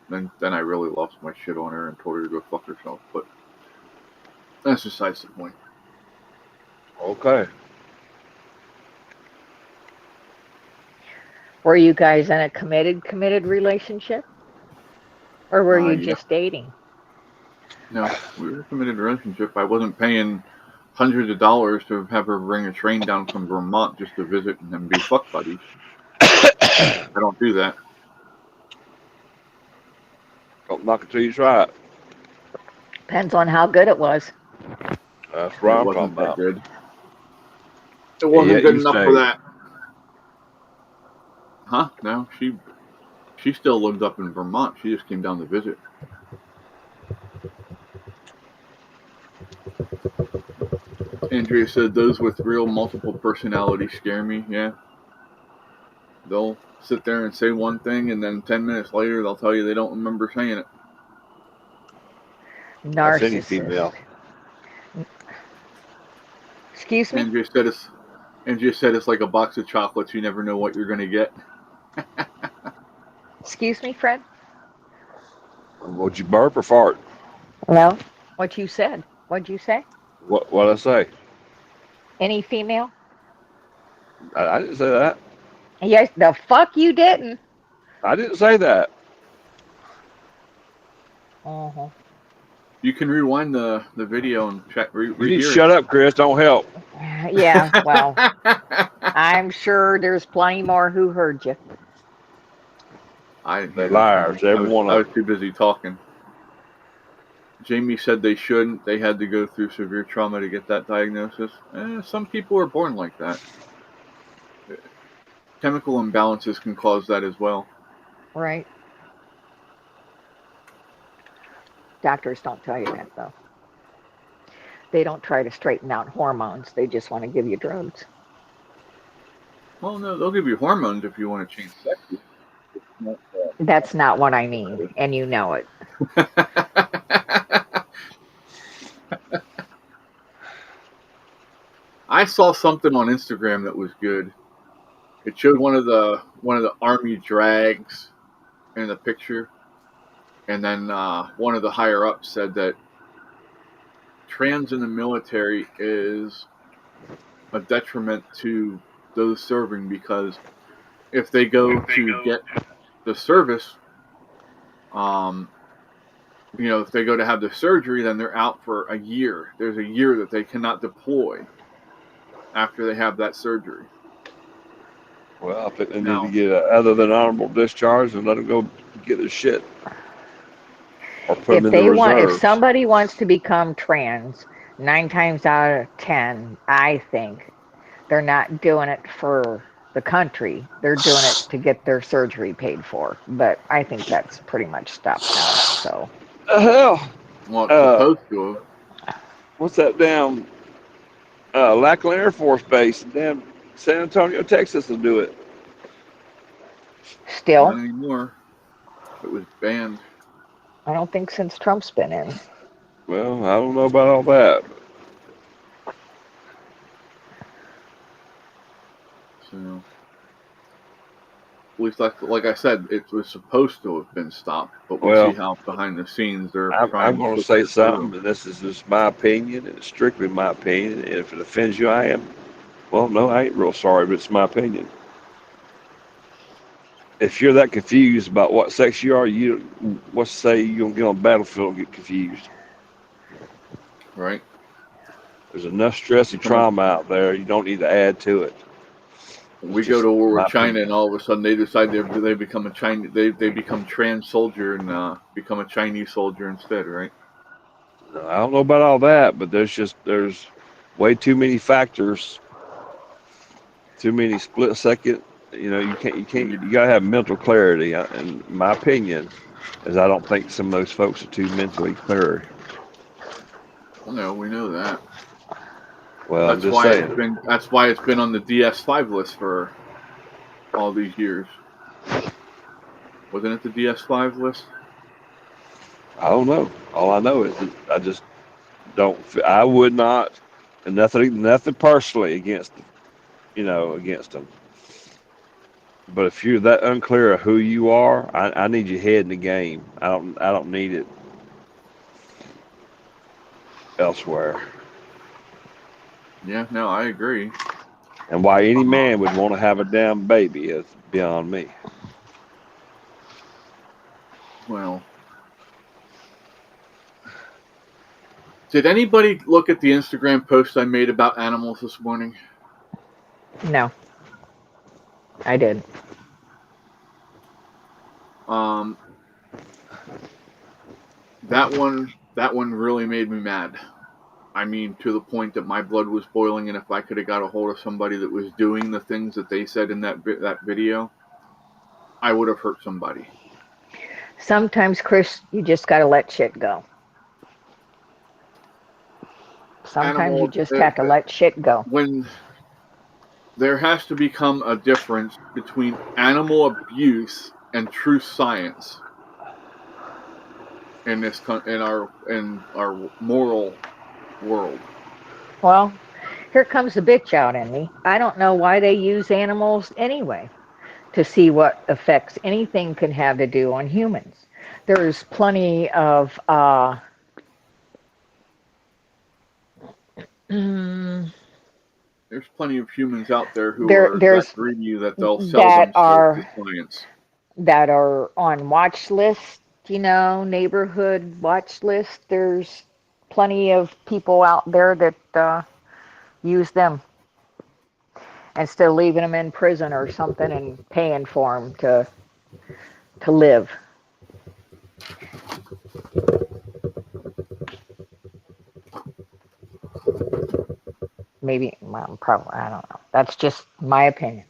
then I really lost my shit on her and told her to go fuck herself. But that's besides the point. Okay. Were you guys in a committed relationship? Or were you Yeah. just dating? No, we were in a committed relationship. I wasn't paying hundreds of dollars to have her bring a train down from Vermont just to visit and then be fuck buddies. I don't do that. Don't knock it till you try it. Depends on how good it was. That's It what I'm talking wasn't that about. good. It wasn't Yeah, good you enough stayed. for that. Huh? No, she still lived up in Vermont. She just came down to visit. Andrea said those with real multiple personality scare me. Yeah. They'll sit there and say one thing, and then 10 minutes later, they'll tell you they don't remember saying it. That's any Narcissist. female. Excuse me? Andrea said it's like a box of chocolates. You never know what you're going to get. Excuse me, Fred? Would you burp or fart? No. What you said? What'd you say? What'd I say? Any female? I didn't say that. Yes, the fuck you didn't. I didn't say that. Uh-huh. You can rewind the video and check. You need to shut up, Chris. Don't help. Yeah, well, I'm sure there's plenty more who heard you. They're liars, every one I of was too busy talking. Jamie said they shouldn't. They had to go through severe trauma to get that diagnosis. Some people are born like that. Chemical imbalances can cause that as well. Right. Doctors don't tell you that, though. They don't try to straighten out hormones. They just want to give you drugs. Well, no, they'll give you hormones if you want to change sex. That's not what I mean, and you know it. I saw something on Instagram that was good. It showed one of the army drags in the picture, and then one of the higher ups said that trans in the military is a detriment to those serving because if they go to get the service, if they go to have the surgery, then they're out for a year. There's a year that they cannot deploy after they have that surgery. Well, I think they need to get other than honorable discharge and let them go get their shit. Or put them in the reserves. If somebody wants to become trans, 9 times out of 10, I think they're not doing it for the country. They're doing it to get their surgery paid for. But I think that's pretty much stopped now. So Hell, Well, it's supposed to. what's that damn Lackland Air Force Base in damn San Antonio, Texas will do it. still, Not anymore. It was banned. I don't think since Trump's been in. Well, I don't know about all that. So, at least like I said, it was supposed to have been stopped. But we Well, see how behind the scenes they're I'm trying going to to say push it through. something, and this is just my opinion, and it's strictly my opinion. And if it offends you, I am. Well, no, I ain't real sorry, but it's my opinion. If you're that confused about what sex you are, what's to say you're gonna get on the battlefield and get confused? Right. There's enough stress and trauma out there. You don't need to add to it. We It's go just to war my with China, opinion. and all of a sudden they decide they become a Chinese. They become trans soldier and become a Chinese soldier instead, right? I don't know about all that, but there's way too many factors, too many split second. You gotta have mental clarity. In my opinion, is I don't think some of those folks are too mentally clear. Well, no, we know that. Well, I'm That's just why saying. that's why it's been on the DS5 list for all these years. Wasn't it the DS5 list? I don't know. All I know is that I just don't. I would not, and nothing personally against them. But if you're that unclear of who you are, I need your head in the game. I don't need it elsewhere. Yeah, no, I agree. And why any man would want to have a damn baby is beyond me. Well, did anybody look at the Instagram post I made about animals this morning? No, I did. Um, that one really made me mad. I mean, to the point that my blood was boiling, and if I could have got a hold of somebody that was doing the things that they said in that video, I would have hurt somebody. Sometimes, Chris, you just got to let shit go. Sometimes you Animals, just got to let shit go. when there has to become a difference between animal abuse and true science in our moral world. Well, here comes the bitch out in me. I don't know why they use animals anyway to see what effects anything can have to do on humans. There's plenty of There's plenty of humans out there who are that there's greedy that they'll sell that themselves to are science. on watch lists, neighborhood watch lists. There's plenty of people out there that use them instead of leaving them in prison or something and paying for them to live. Maybe, well, probably, I don't know. That's just my opinion.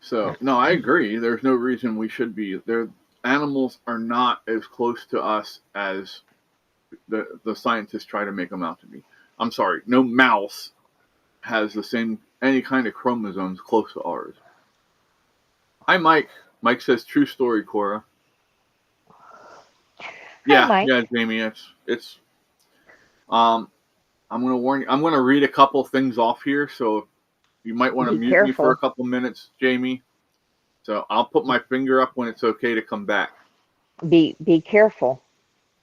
So no, I agree. There's no reason we should be there. Animals are not as close to us as the scientists try to make them out to be. I'm sorry, no mouse has the same any kind of chromosomes close to ours. Hi, Mike. Mike says true story, Cora. Hi, Yeah, Mike. yeah, Jamie. It's um. I'm gonna warn you. I'm gonna read a couple things off here, so you might want to Be mute me for a careful. couple minutes, Jamie. So I'll put my finger up when it's okay to come back. Be careful.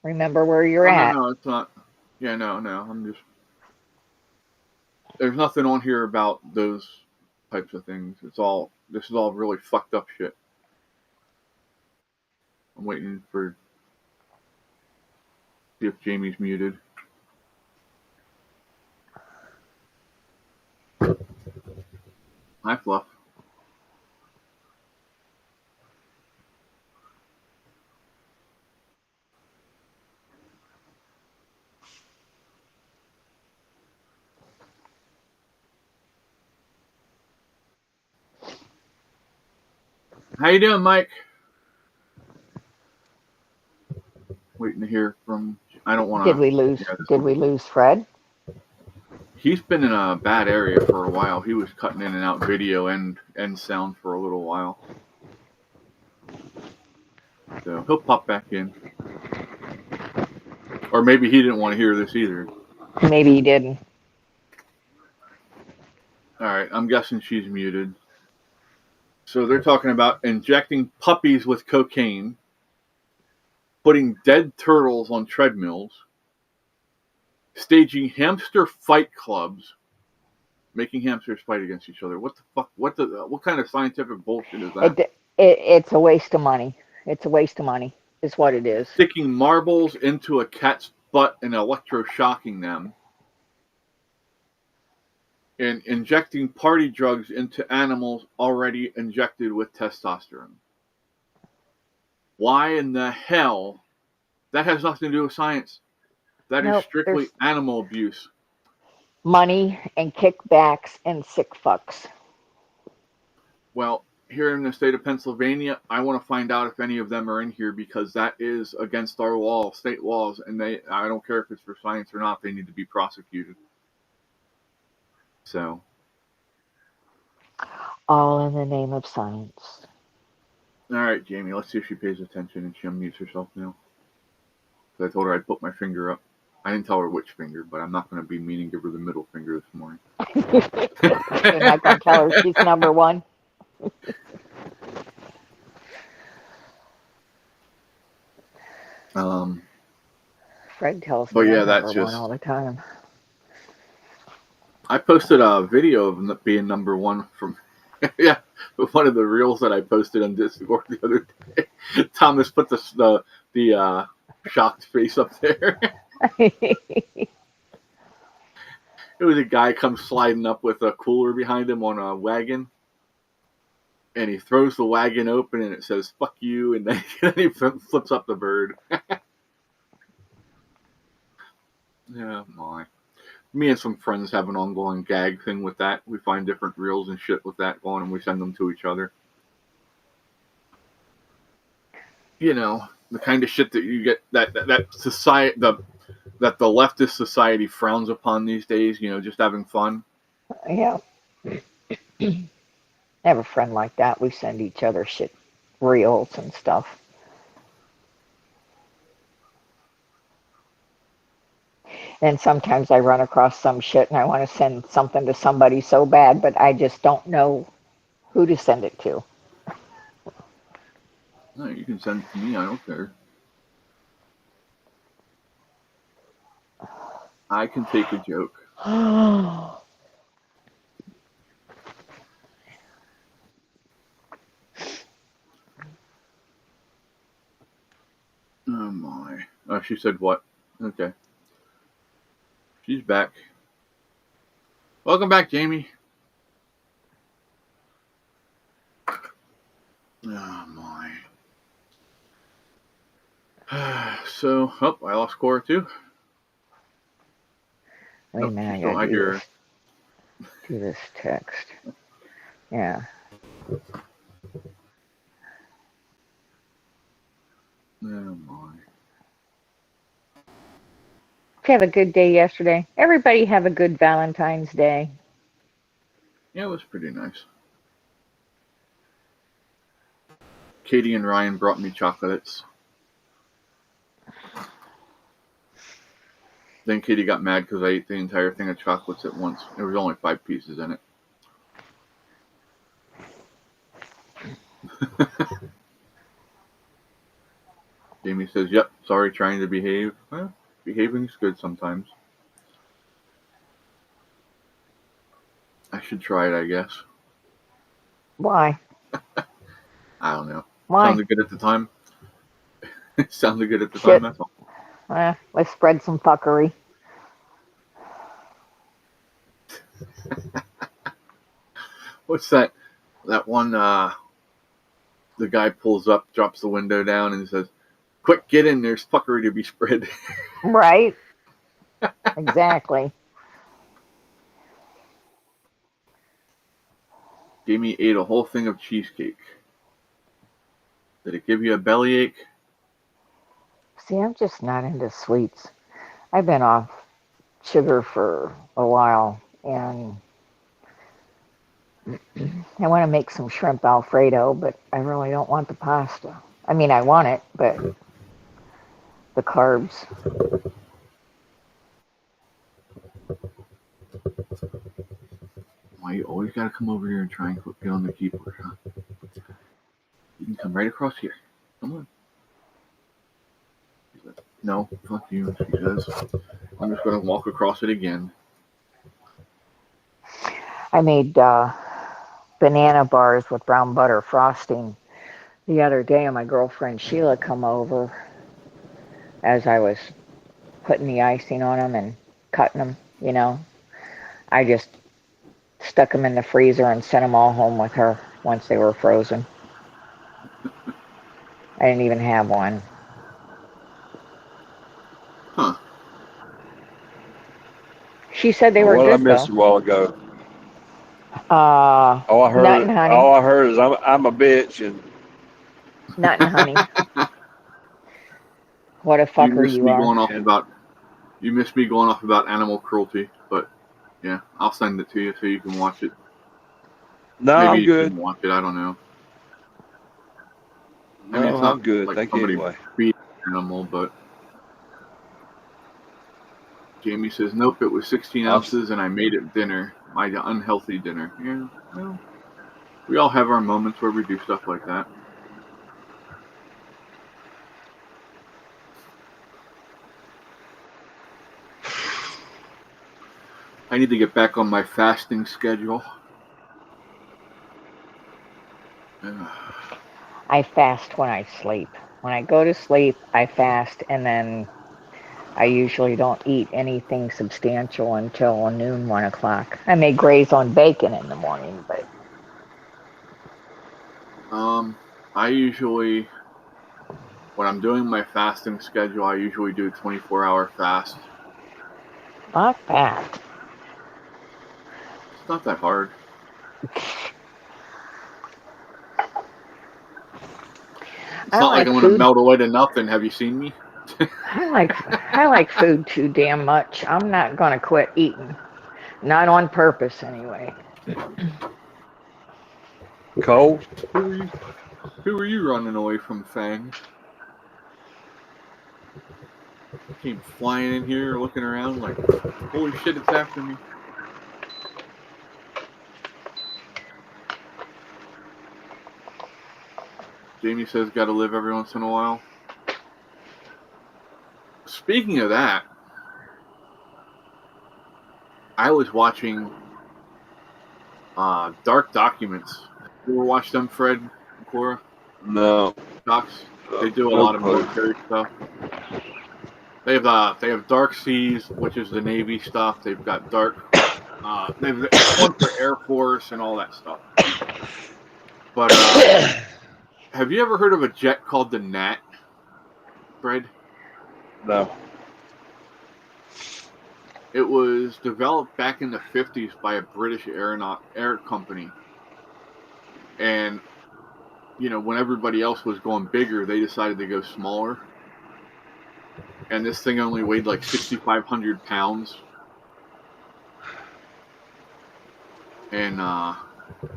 Remember where you're Oh no, at. no, it's not. Yeah, no, no. There's nothing on here about those types of things. This is all really fucked up shit. I'm waiting for see if Jamie's muted. Hi, Fluff. How you doing, Mike? Waiting to hear from. I don't want Did to. we lose? Yeah, Did we lose Fred? he's been in a bad area for a while. He was cutting in and out video and sound for a little while. So he'll pop back in. Or maybe he didn't want to hear this either. Maybe he didn't. All right, I'm guessing she's muted. So they're talking about injecting puppies with cocaine, putting dead turtles on treadmills, staging hamster fight clubs, making hamsters fight against each other. What the fuck? What kind of scientific bullshit is that? It's a waste of money. It's a waste of money, is what it is. Sticking marbles into a cat's butt and electroshocking them, and injecting party drugs into animals already injected with testosterone. Why in the hell? That has nothing to do with science. That is strictly animal abuse. Money and kickbacks and sick fucks. Well, here in the state of Pennsylvania, I want to find out if any of them are in here because that is against our law, state laws, and I don't care if it's for science or not, they need to be prosecuted. So. All in the name of science. All right, Jamie, let's see if she pays attention and she unmutes herself now. So I told her I'd put my finger up. I didn't tell her which finger, but I'm not going to be mean and give her the middle finger this morning. You're not going to tell her she's number one? Fred tells me I'm number one all the time. I posted a video of being number one from one of the reels that I posted on Discord the other day. Thomas put the shocked face up there. It was a guy comes sliding up with a cooler behind him on a wagon, and he throws the wagon open and it says "fuck you," and then he flips up the bird. Yeah, my. Me and some friends have an ongoing gag thing with that. We find different reels and shit with that going, and we send them to each other. You know, the kind of shit that you get that society that the leftist society frowns upon these days. You know, just having fun. Yeah. I have a friend like that. We send each other shit reels and stuff. And sometimes I run across some shit and I want to send something to somebody so bad, but I just don't know who to send it to. No, you can send it to me. I don't care. I can take a joke. Oh my. Oh, she said what? Okay. She's back. Welcome back, Jamie. Oh my. So, I lost Cora too. Wait a minute, I gotta do this text. Yeah. Oh my. Have a good day yesterday. Everybody have a good Valentine's Day. Yeah, it was pretty nice. Katie and Ryan brought me chocolates. Then Katie got mad because I ate the entire thing of chocolates at once. There was only 5 pieces in it. Jamie says, yep, sorry, trying to behave. Well, behaving's good sometimes. I should try it, I guess. Why? I don't know. Why? Sounded good at the time. Sounded good at the time, that's all. Let's spread some fuckery. What's that? That one, the guy pulls up, drops the window down, and says, quick, get in, there's fuckery to be spread. Right. Exactly. Jamie ate a whole thing of cheesecake. Did it give you a bellyache? See, I'm just not into sweets. I've been off sugar for a while, and I want to make some shrimp Alfredo, but I really don't want the pasta. I mean, I want it, but the carbs. Why you always gotta come over here and try and get on the keyboard, huh? You can come right across here. Come on. No, fuck you, she says. I'm just gonna walk across it again. I made banana bars with brown butter frosting the other day, and my girlfriend Sheila come over as I was putting the icing on them and cutting them, you know. I just stuck them in the freezer and sent them all home with her once they were frozen. I didn't even have one. Huh. She said they were What did I good, miss though. a while ago? Nut and honey. All I heard is I'm a bitch, and Nut and honey. What a You fucker missed you me are. going off about animal cruelty, but yeah, I'll send it to you so you can watch it. no, Maybe I'm you good. can watch it. I don't know. No, I mean, it's not I'm good. like Thank you somebody anyway. beat an animal, but Jamie says, nope, it was 16 ounces and I made it dinner. My unhealthy dinner. Yeah, well, we all have our moments where we do stuff like that. I need to get back on my fasting schedule. I fast when I sleep. When I go to sleep, I fast, and then I usually don't eat anything substantial until noon, 1 o'clock. I may graze on bacon in the morning, but I usually, when I'm doing my fasting schedule, I usually do a 24-hour fast. not fast. It's not that hard. It's not like I'm going to melt away to nothing. Have you seen me? I like food too damn much. I'm not gonna quit eating. Not on purpose, anyway. Cole, Who are you running away from, Fang? Came flying in here, looking around like, holy shit, it's after me. Jamie says, gotta live every once in a while. Speaking of that, I was watching Dark Documents. You ever watch them, Fred and Cora? no. Docs? They do a No lot of clue. military stuff. They have Dark Seas, which is the Navy stuff. They've got they've one for Air Force and all that stuff. But have you ever heard of a jet called the Gnat, Fred? No. It was developed back in the 50s by a British air company. And, you know, when everybody else was going bigger, they decided to go smaller. And this thing only weighed like 6,500 pounds. And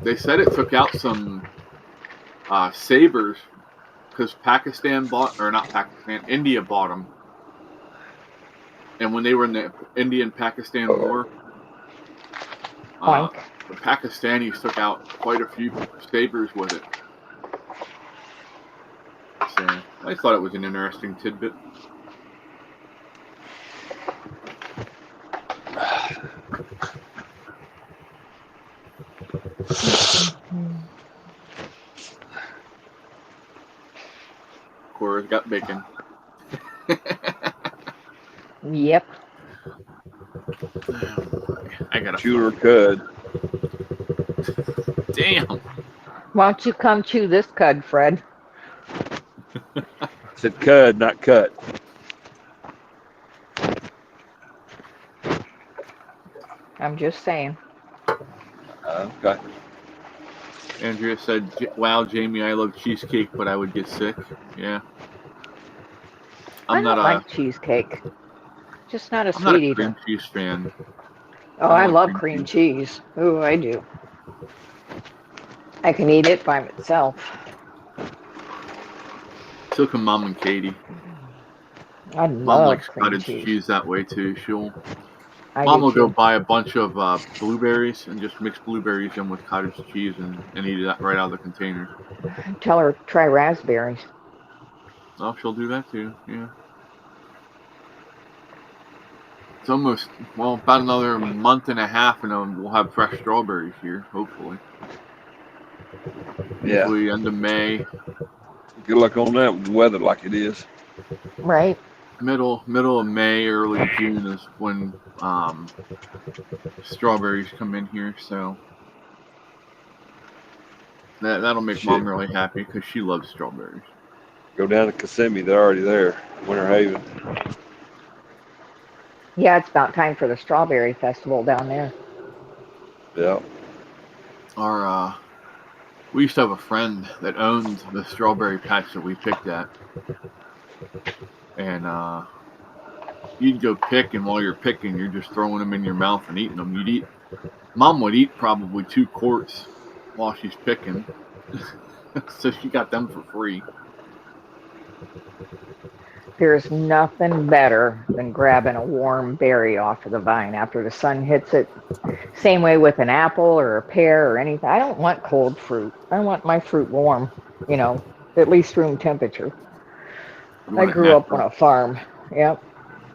they said it took out some sabers because India bought them. And when they were in the Indian-Pakistan war, the Pakistanis took out quite a few sabers with it. So I thought it was an interesting tidbit. Cora's got bacon. Yep. I got a Chew or cud. Damn. Why don't you come chew this cud, Fred? I said cud, not cut. I'm just saying. Okay. Andrea said, "Wow, Jamie, I love cheesecake, but I would get sick." Yeah, I I'm not don't a like cheesecake. Just not a I'm not a sweet eater. cream cheese fan. Oh, I don't I like love cream cream cheese. cheese. Ooh, I do. I can eat it by itself. So can Mom and Katie. I Mom love likes cream cottage cheese. cheese that way too. I Mom do will go too. buy a bunch of blueberries and just mix blueberries in with cottage cheese and eat that right out of the container. Tell her try raspberries. Oh, she'll do that too. Yeah. It's almost, about another month and a half, and then we'll have fresh strawberries here, hopefully. Yeah. Usually end of May, Good luck on that with the weather like it is. Right. middle of May, early June is when strawberries come in here. So that'll make Shit. Mom really happy because she loves strawberries. Go down to Kissimmee. They're already there. Winter Haven. Yeah, it's about time for the strawberry festival down there. Yeah. We used to have a friend that owned the strawberry patch that we picked at, and you'd go pick, and while you're picking, you're just throwing them in your mouth and eating them. Mom would eat probably 2 quarts while she's picking, so she got them for free. There's nothing better than grabbing a warm berry off of the vine after the sun hits it. Same way with an apple or a pear or anything. I don't want cold fruit. I want my fruit warm, at least room temperature. I grew up on a farm. Yep.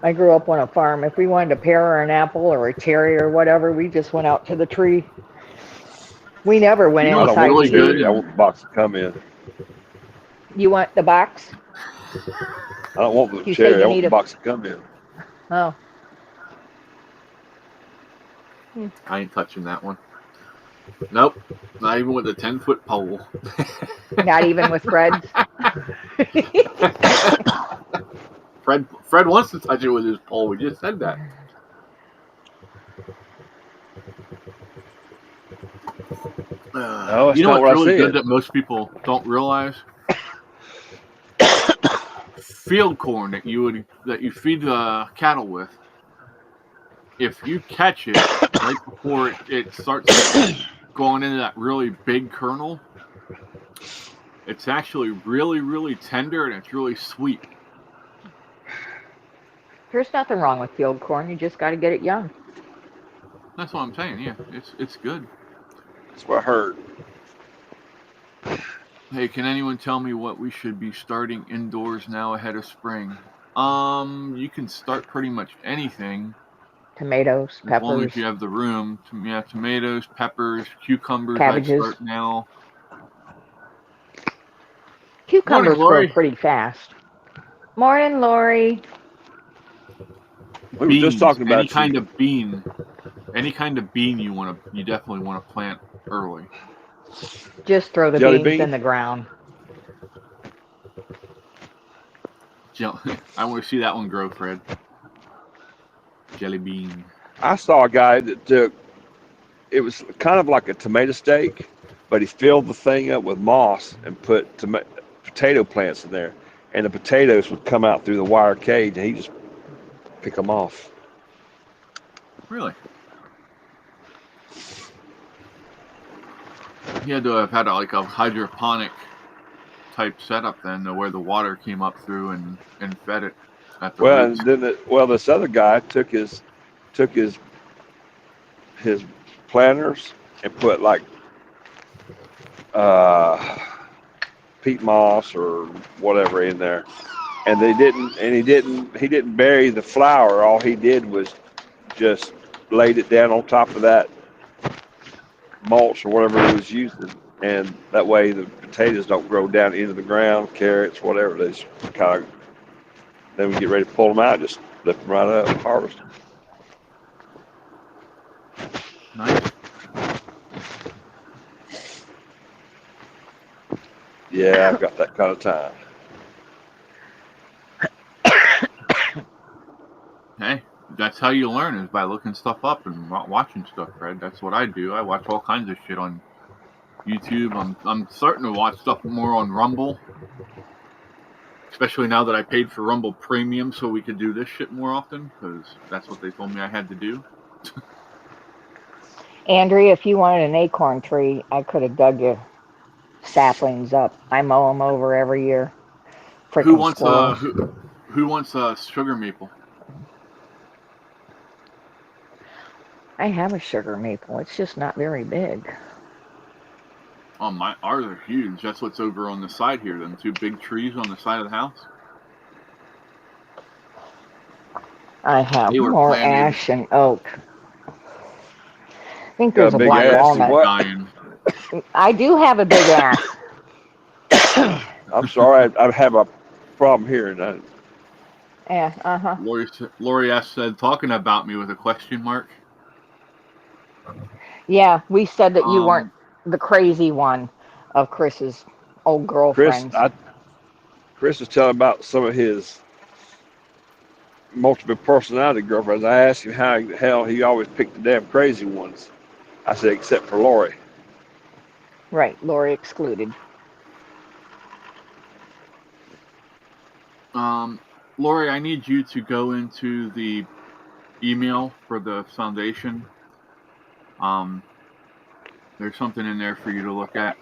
I grew up on a farm. If we wanted a pear or an apple or a cherry or whatever, we just went out to the tree. We never went You know what's inside really to eat. good? I want the box to come in. You want the box? I don't want the You say cherry. you I want need the a- box to come in. Oh, I ain't touching that one. Nope, not even with a 10-foot pole. not even with Fred's. Fred wants to touch it with his pole. We just said that. No, that's You know not what's what I really good said. that most people don't realize? Field corn that you feed the cattle with. If you catch it right before it starts going into that really big kernel, it's actually really, really tender and it's really sweet. There's nothing wrong with field corn. You just got to get it young. That's what I'm saying. Yeah, it's good. That's what I heard. Hey, can anyone tell me what we should be starting indoors now ahead of spring? You can start pretty much anything Tomatoes, as long peppers, as you have the room. Yeah, tomatoes, peppers, cucumbers. cabbages. I'd start now. Cucumbers Morning, Lori. grow pretty fast. Morning, Lori. We were just talking about any kind of bean you definitely want to plant early. Just throw the Jelly beans bean? in the ground. I want to see that one grow, Fred. Jelly bean. I saw a guy that took, it was kind of like a tomato steak, but he filled the thing up with moss and put potato plants in there. And the potatoes would come out through the wire cage and he just pick them off. Really? He had to have had like a hydroponic type setup then, where the water came up through and fed it. At the Well, roots. and then this other guy took his planters and put like peat moss or whatever in there, and he didn't bury the flower. All he did was just laid it down on top of that mulch or whatever he was using, and that way the potatoes don't grow down into the ground, carrots, whatever. They just kind of, then we get ready to pull them out, just lift them right up and harvest them. Nice. Yeah, I've got that kind of time. Hey, that's how you learn, is by looking stuff up and watching stuff, Fred. That's what I do. I watch all kinds of shit on YouTube. I'm starting to watch stuff more on Rumble, especially now that I paid for Rumble Premium, so we could do this shit more often. Because that's what they told me I had to do. Andrea, if you wanted an acorn tree, I could have dug you saplings up. I mow them over every year. Who Freaking wants squirrels. who wants a sugar maple? I have a sugar maple. It's just not very big. Oh, ours are huge. That's what's over on the side here. Them two big trees on the side of the house. I have They were more planted. ash and oak. I think Got there's a a big black ass and walnut. what? Dying. I do have a big ass. I'm sorry, I have a problem hearing that. Yeah, Lori S said, talking about me with a question mark. Yeah, we said that you weren't Um, the crazy one of Chris's old Chris, girlfriends. Chris is telling about some of his multiple personality girlfriends. I asked him how the hell he always picked the damn crazy ones. I said, except for Lori. Right, Lori excluded. Lori, I need you to go into the email for the foundation. There's something in there for you to look at.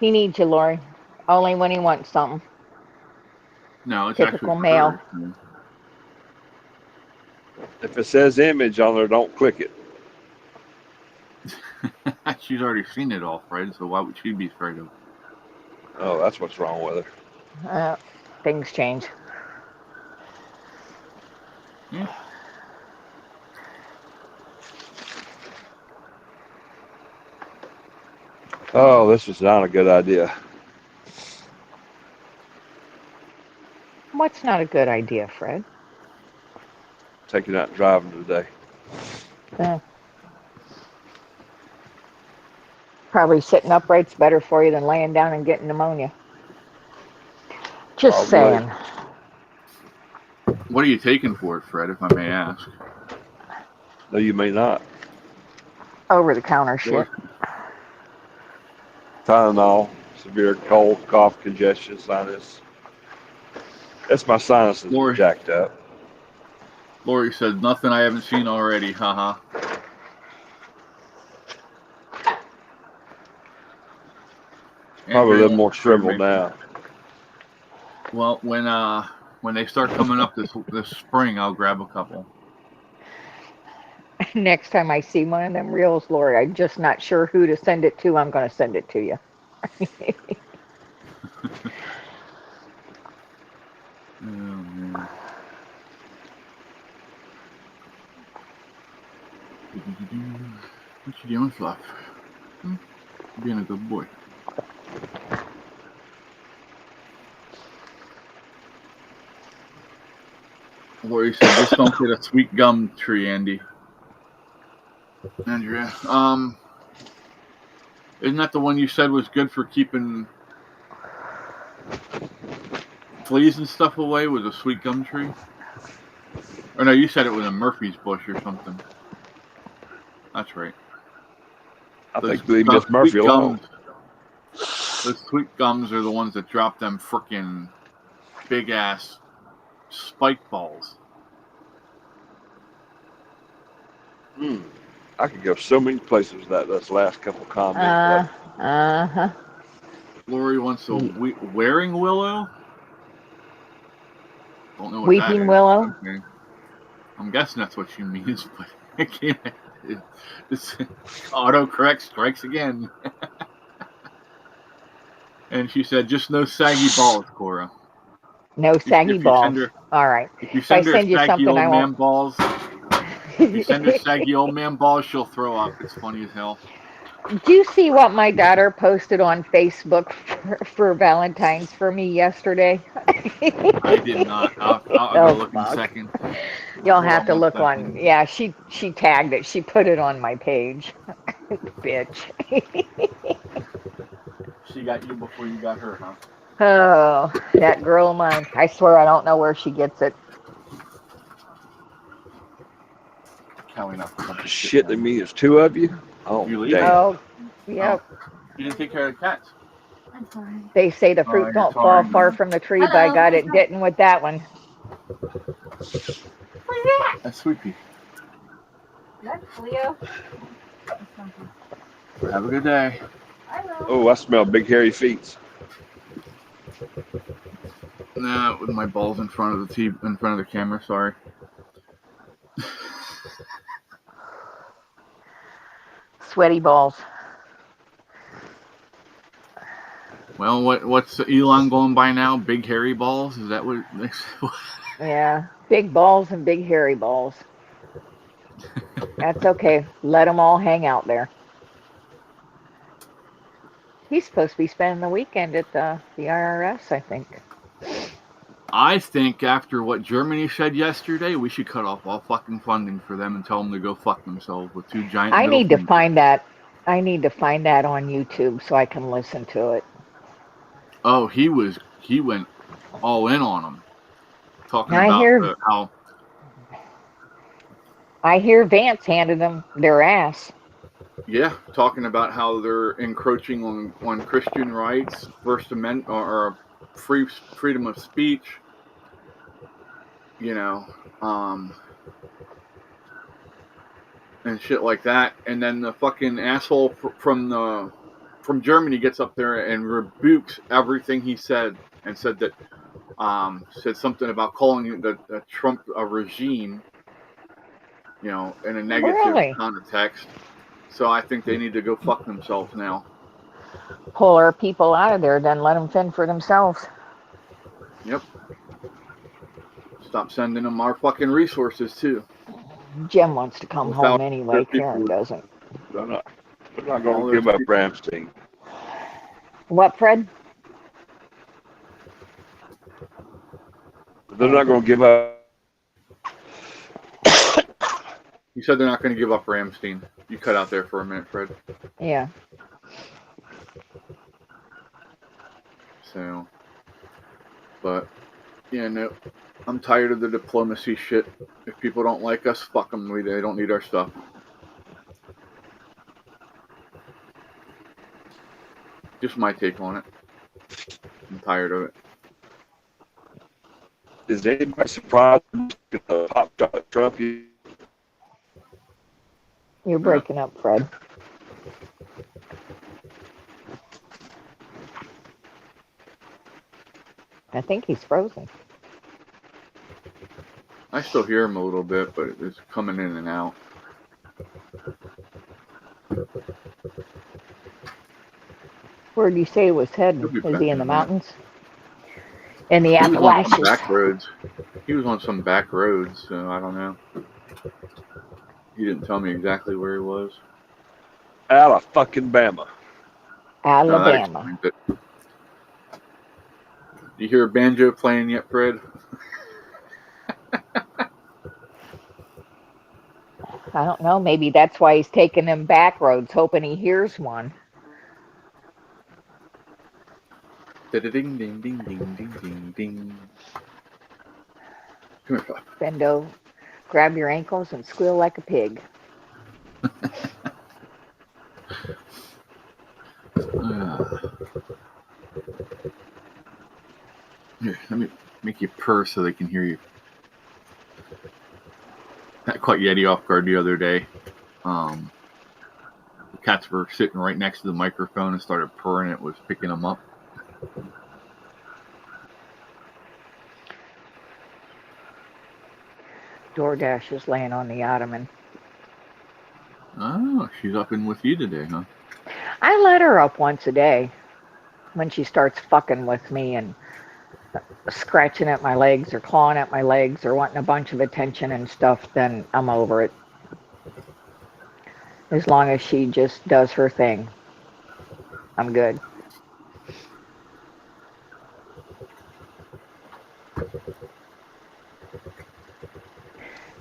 He needs you, Lori. Only when he wants something. No, it's Typical actually male. her. If it says image on there, don't click it. She's already seen it all, Fred, so why would she be afraid of it? Oh, that's what's wrong with her. Things change. Yeah. Oh, this is not a good idea. What's not a good idea, Fred? Taking out driving today. Probably sitting upright's better for you than laying down and getting pneumonia. Just Probably. saying. What are you taking for it, Fred, if I may ask? No, you may not. Over-the-counter shit. Tylenol, severe cold, cough, congestion, sinus. That's my sinuses Lori. jacked up. Lori said, nothing I haven't seen already, haha. Probably a little more shriveled now. Well, when they start coming up this spring, I'll grab a couple. Next time I see one of them reels, Lori, I'm just not sure who to send it to. I'm going to send it to you. Oh, man. What you doing, Fluff? Being a good boy. Lori said, just don't get a sweet gum tree, Andy. Andrea. Isn't that the one you said was good for keeping fleas and stuff away, with a sweet gum tree? Or no, you said it was a Murphy's bush or something. That's right. I think leave Miss Murphy alone. Those sweet gums are the ones that drop them frickin' big ass spike balls. I could go so many places with that's last couple comments. Lori wants a wearing willow. Don't know what Weeping that is. willow? Okay. I'm guessing that's what she means, but I can't. This autocorrect strikes again. And she said, just no saggy balls, Cora. No saggy balls. All right. If you send her send you saggy something, old I man won't. balls, if you send her saggy old man balls, she'll throw up. It's funny as hell. Do you see what my daughter posted on Facebook for Valentine's for me yesterday? I did not. I'll go look in a second. You'll have to look on. Yeah, she tagged it. She put it on my page. Bitch. She got you before you got her, huh? Oh, that girl of mine. I swear I don't know where she gets it. How we not put this Shit, down? that means it's two of you? Oh, You leave? damn. Oh, yep. You didn't take care of the cats. I'm sorry. They say the Oh, fruit you're don't sorry, fall far man. from the tree, but I Hello, got who's it that? getting with that one. Who's that? That's Sweetie. That's Leo. Have a good day. I will. Oh, I smell big hairy feet. Nah, with my balls in front of the camera. Sorry. Sweaty balls. Well, what's Elon going by now? Big hairy balls? Is that what? Yeah, big balls and big hairy balls. That's okay. Let them all hang out there. He's supposed to be spending the weekend at the IRS, I think. I think after what Germany said yesterday, we should cut off all fucking funding for them and tell them to go fuck themselves with two giant. I middle need to fingers. find that. I need to find that on YouTube so I can listen to it. Oh, he went all in on them, talking I about hear- how. I hear Vance handed them their ass. Yeah, talking about how they're encroaching on Christian rights, First Amendment, or freedom of speech. You know, and shit like that. And then the fucking asshole from Germany gets up there and rebukes everything he said, and said that said something about calling the Trump a regime. You know, in a negative Really? context. So I think they need to go fuck themselves now. Pull our people out of there, then let them fend for themselves. Yep. Stop sending them our fucking resources too. Jim wants to come Without home anyway. their Karen people- doesn't. They're not All going to those give up people- Ramstein. What, Fred? They're not going to give up. You said they're not going to give up Ramstein. You cut out there for a minute, Fred. Yeah. So, but yeah, no, I'm tired of the diplomacy shit. If people don't like us, fuck them. They don't need our stuff. Just my take on it. I'm tired of it. Is anybody surprised Pop Trump? You're breaking up, Fred. I think he's frozen. I still hear him a little bit, but it's coming in and out. Where did you say he was heading? He'll be Is back he in in the a minute. mountains? In the He was on some Appalachians. back roads. He was on some back roads, so I don't know. He didn't tell me exactly where he was. Out of fucking Bama. No, that Alabama. explains it. You hear a banjo playing yet, Fred? I don't know. Maybe that's why he's taking them back roads, hoping he hears one. Ding, ding, ding, ding, ding, ding, ding. Come here, fella. Bend over, grab your ankles, and squeal like a pig. Here, let me make you purr so they can hear you. That caught Yeti off guard the other day. The cats were sitting right next to the microphone and started purring. It was picking them up. DoorDash is laying on the ottoman. Oh, she's up in with you today, huh? I let her up once a day when she starts fucking with me and scratching at my legs or clawing at my legs or wanting a bunch of attention and stuff, then I'm over it. As long as she just does her thing, I'm good.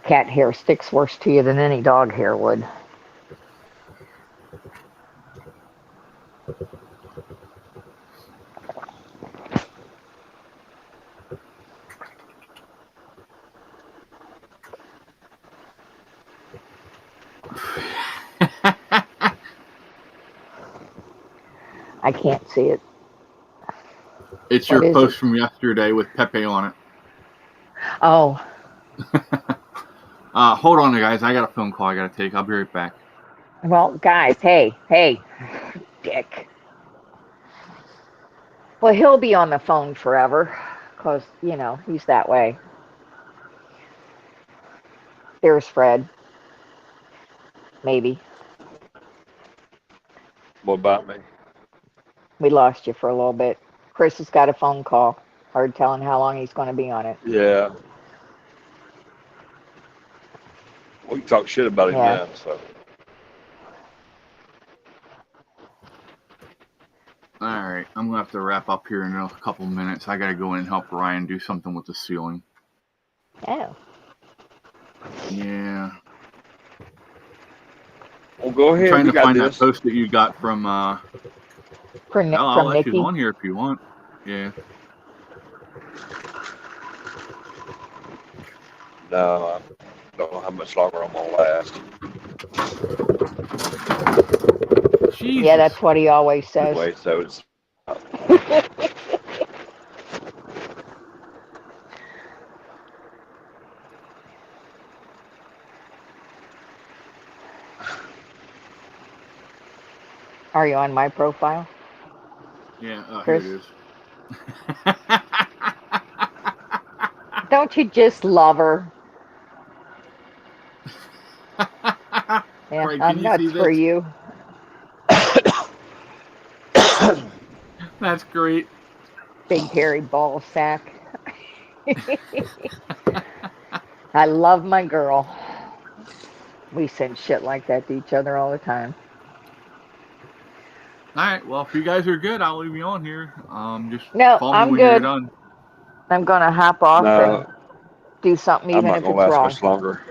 Cat hair sticks worse to you than any dog hair would. I can't see it. It's What your is post it? from yesterday with Pepe on it. Oh, Hold on, guys. I got a phone call I got to take. I'll be right back. well, guys, hey, dick. Well, he'll be on the phone forever, because, he's that way. There's Fred. Maybe. What about me? We lost you for a little bit. Chris has got a phone call. Hard telling how long he's going to be on it. Yeah. We can talk shit about him Yeah. now, so. All right. I'm going to have to wrap up here in a couple minutes. I got to go in and help Ryan do something with the ceiling. Oh. Yeah. Well, go I'm ahead. trying We to got find this. that post that you got from. I'll From let you Nikki. on here if you want. Yeah. No, I don't know how much longer I'm going to last. Jesus. Yeah, that's what he always says. Anyway, so it's. Are you on my profile? Yeah. Oh, Chris? here it is. Don't you just love her? Yeah, Right, I'm can you see nuts for this? you. That's great. Big hairy ball sack. I love my girl. We send shit like that to each other all the time. All right. Well, if you guys are good, I'll leave you on here. Just No, call me I'm when you're good. done. I'm going to hop off and No, do something I'm even not if going to it's last wrong. much longer.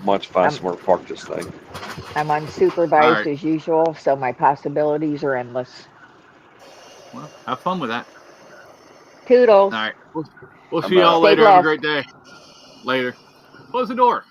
I want to find I'm- somewhere to park this thing. I'm unsupervised All right. as usual, so my possibilities are endless. Well, have fun with that. Toodles. All right. We'll I'm see y'all out. Stay later. Have a blessed. great day. Later. Close the door.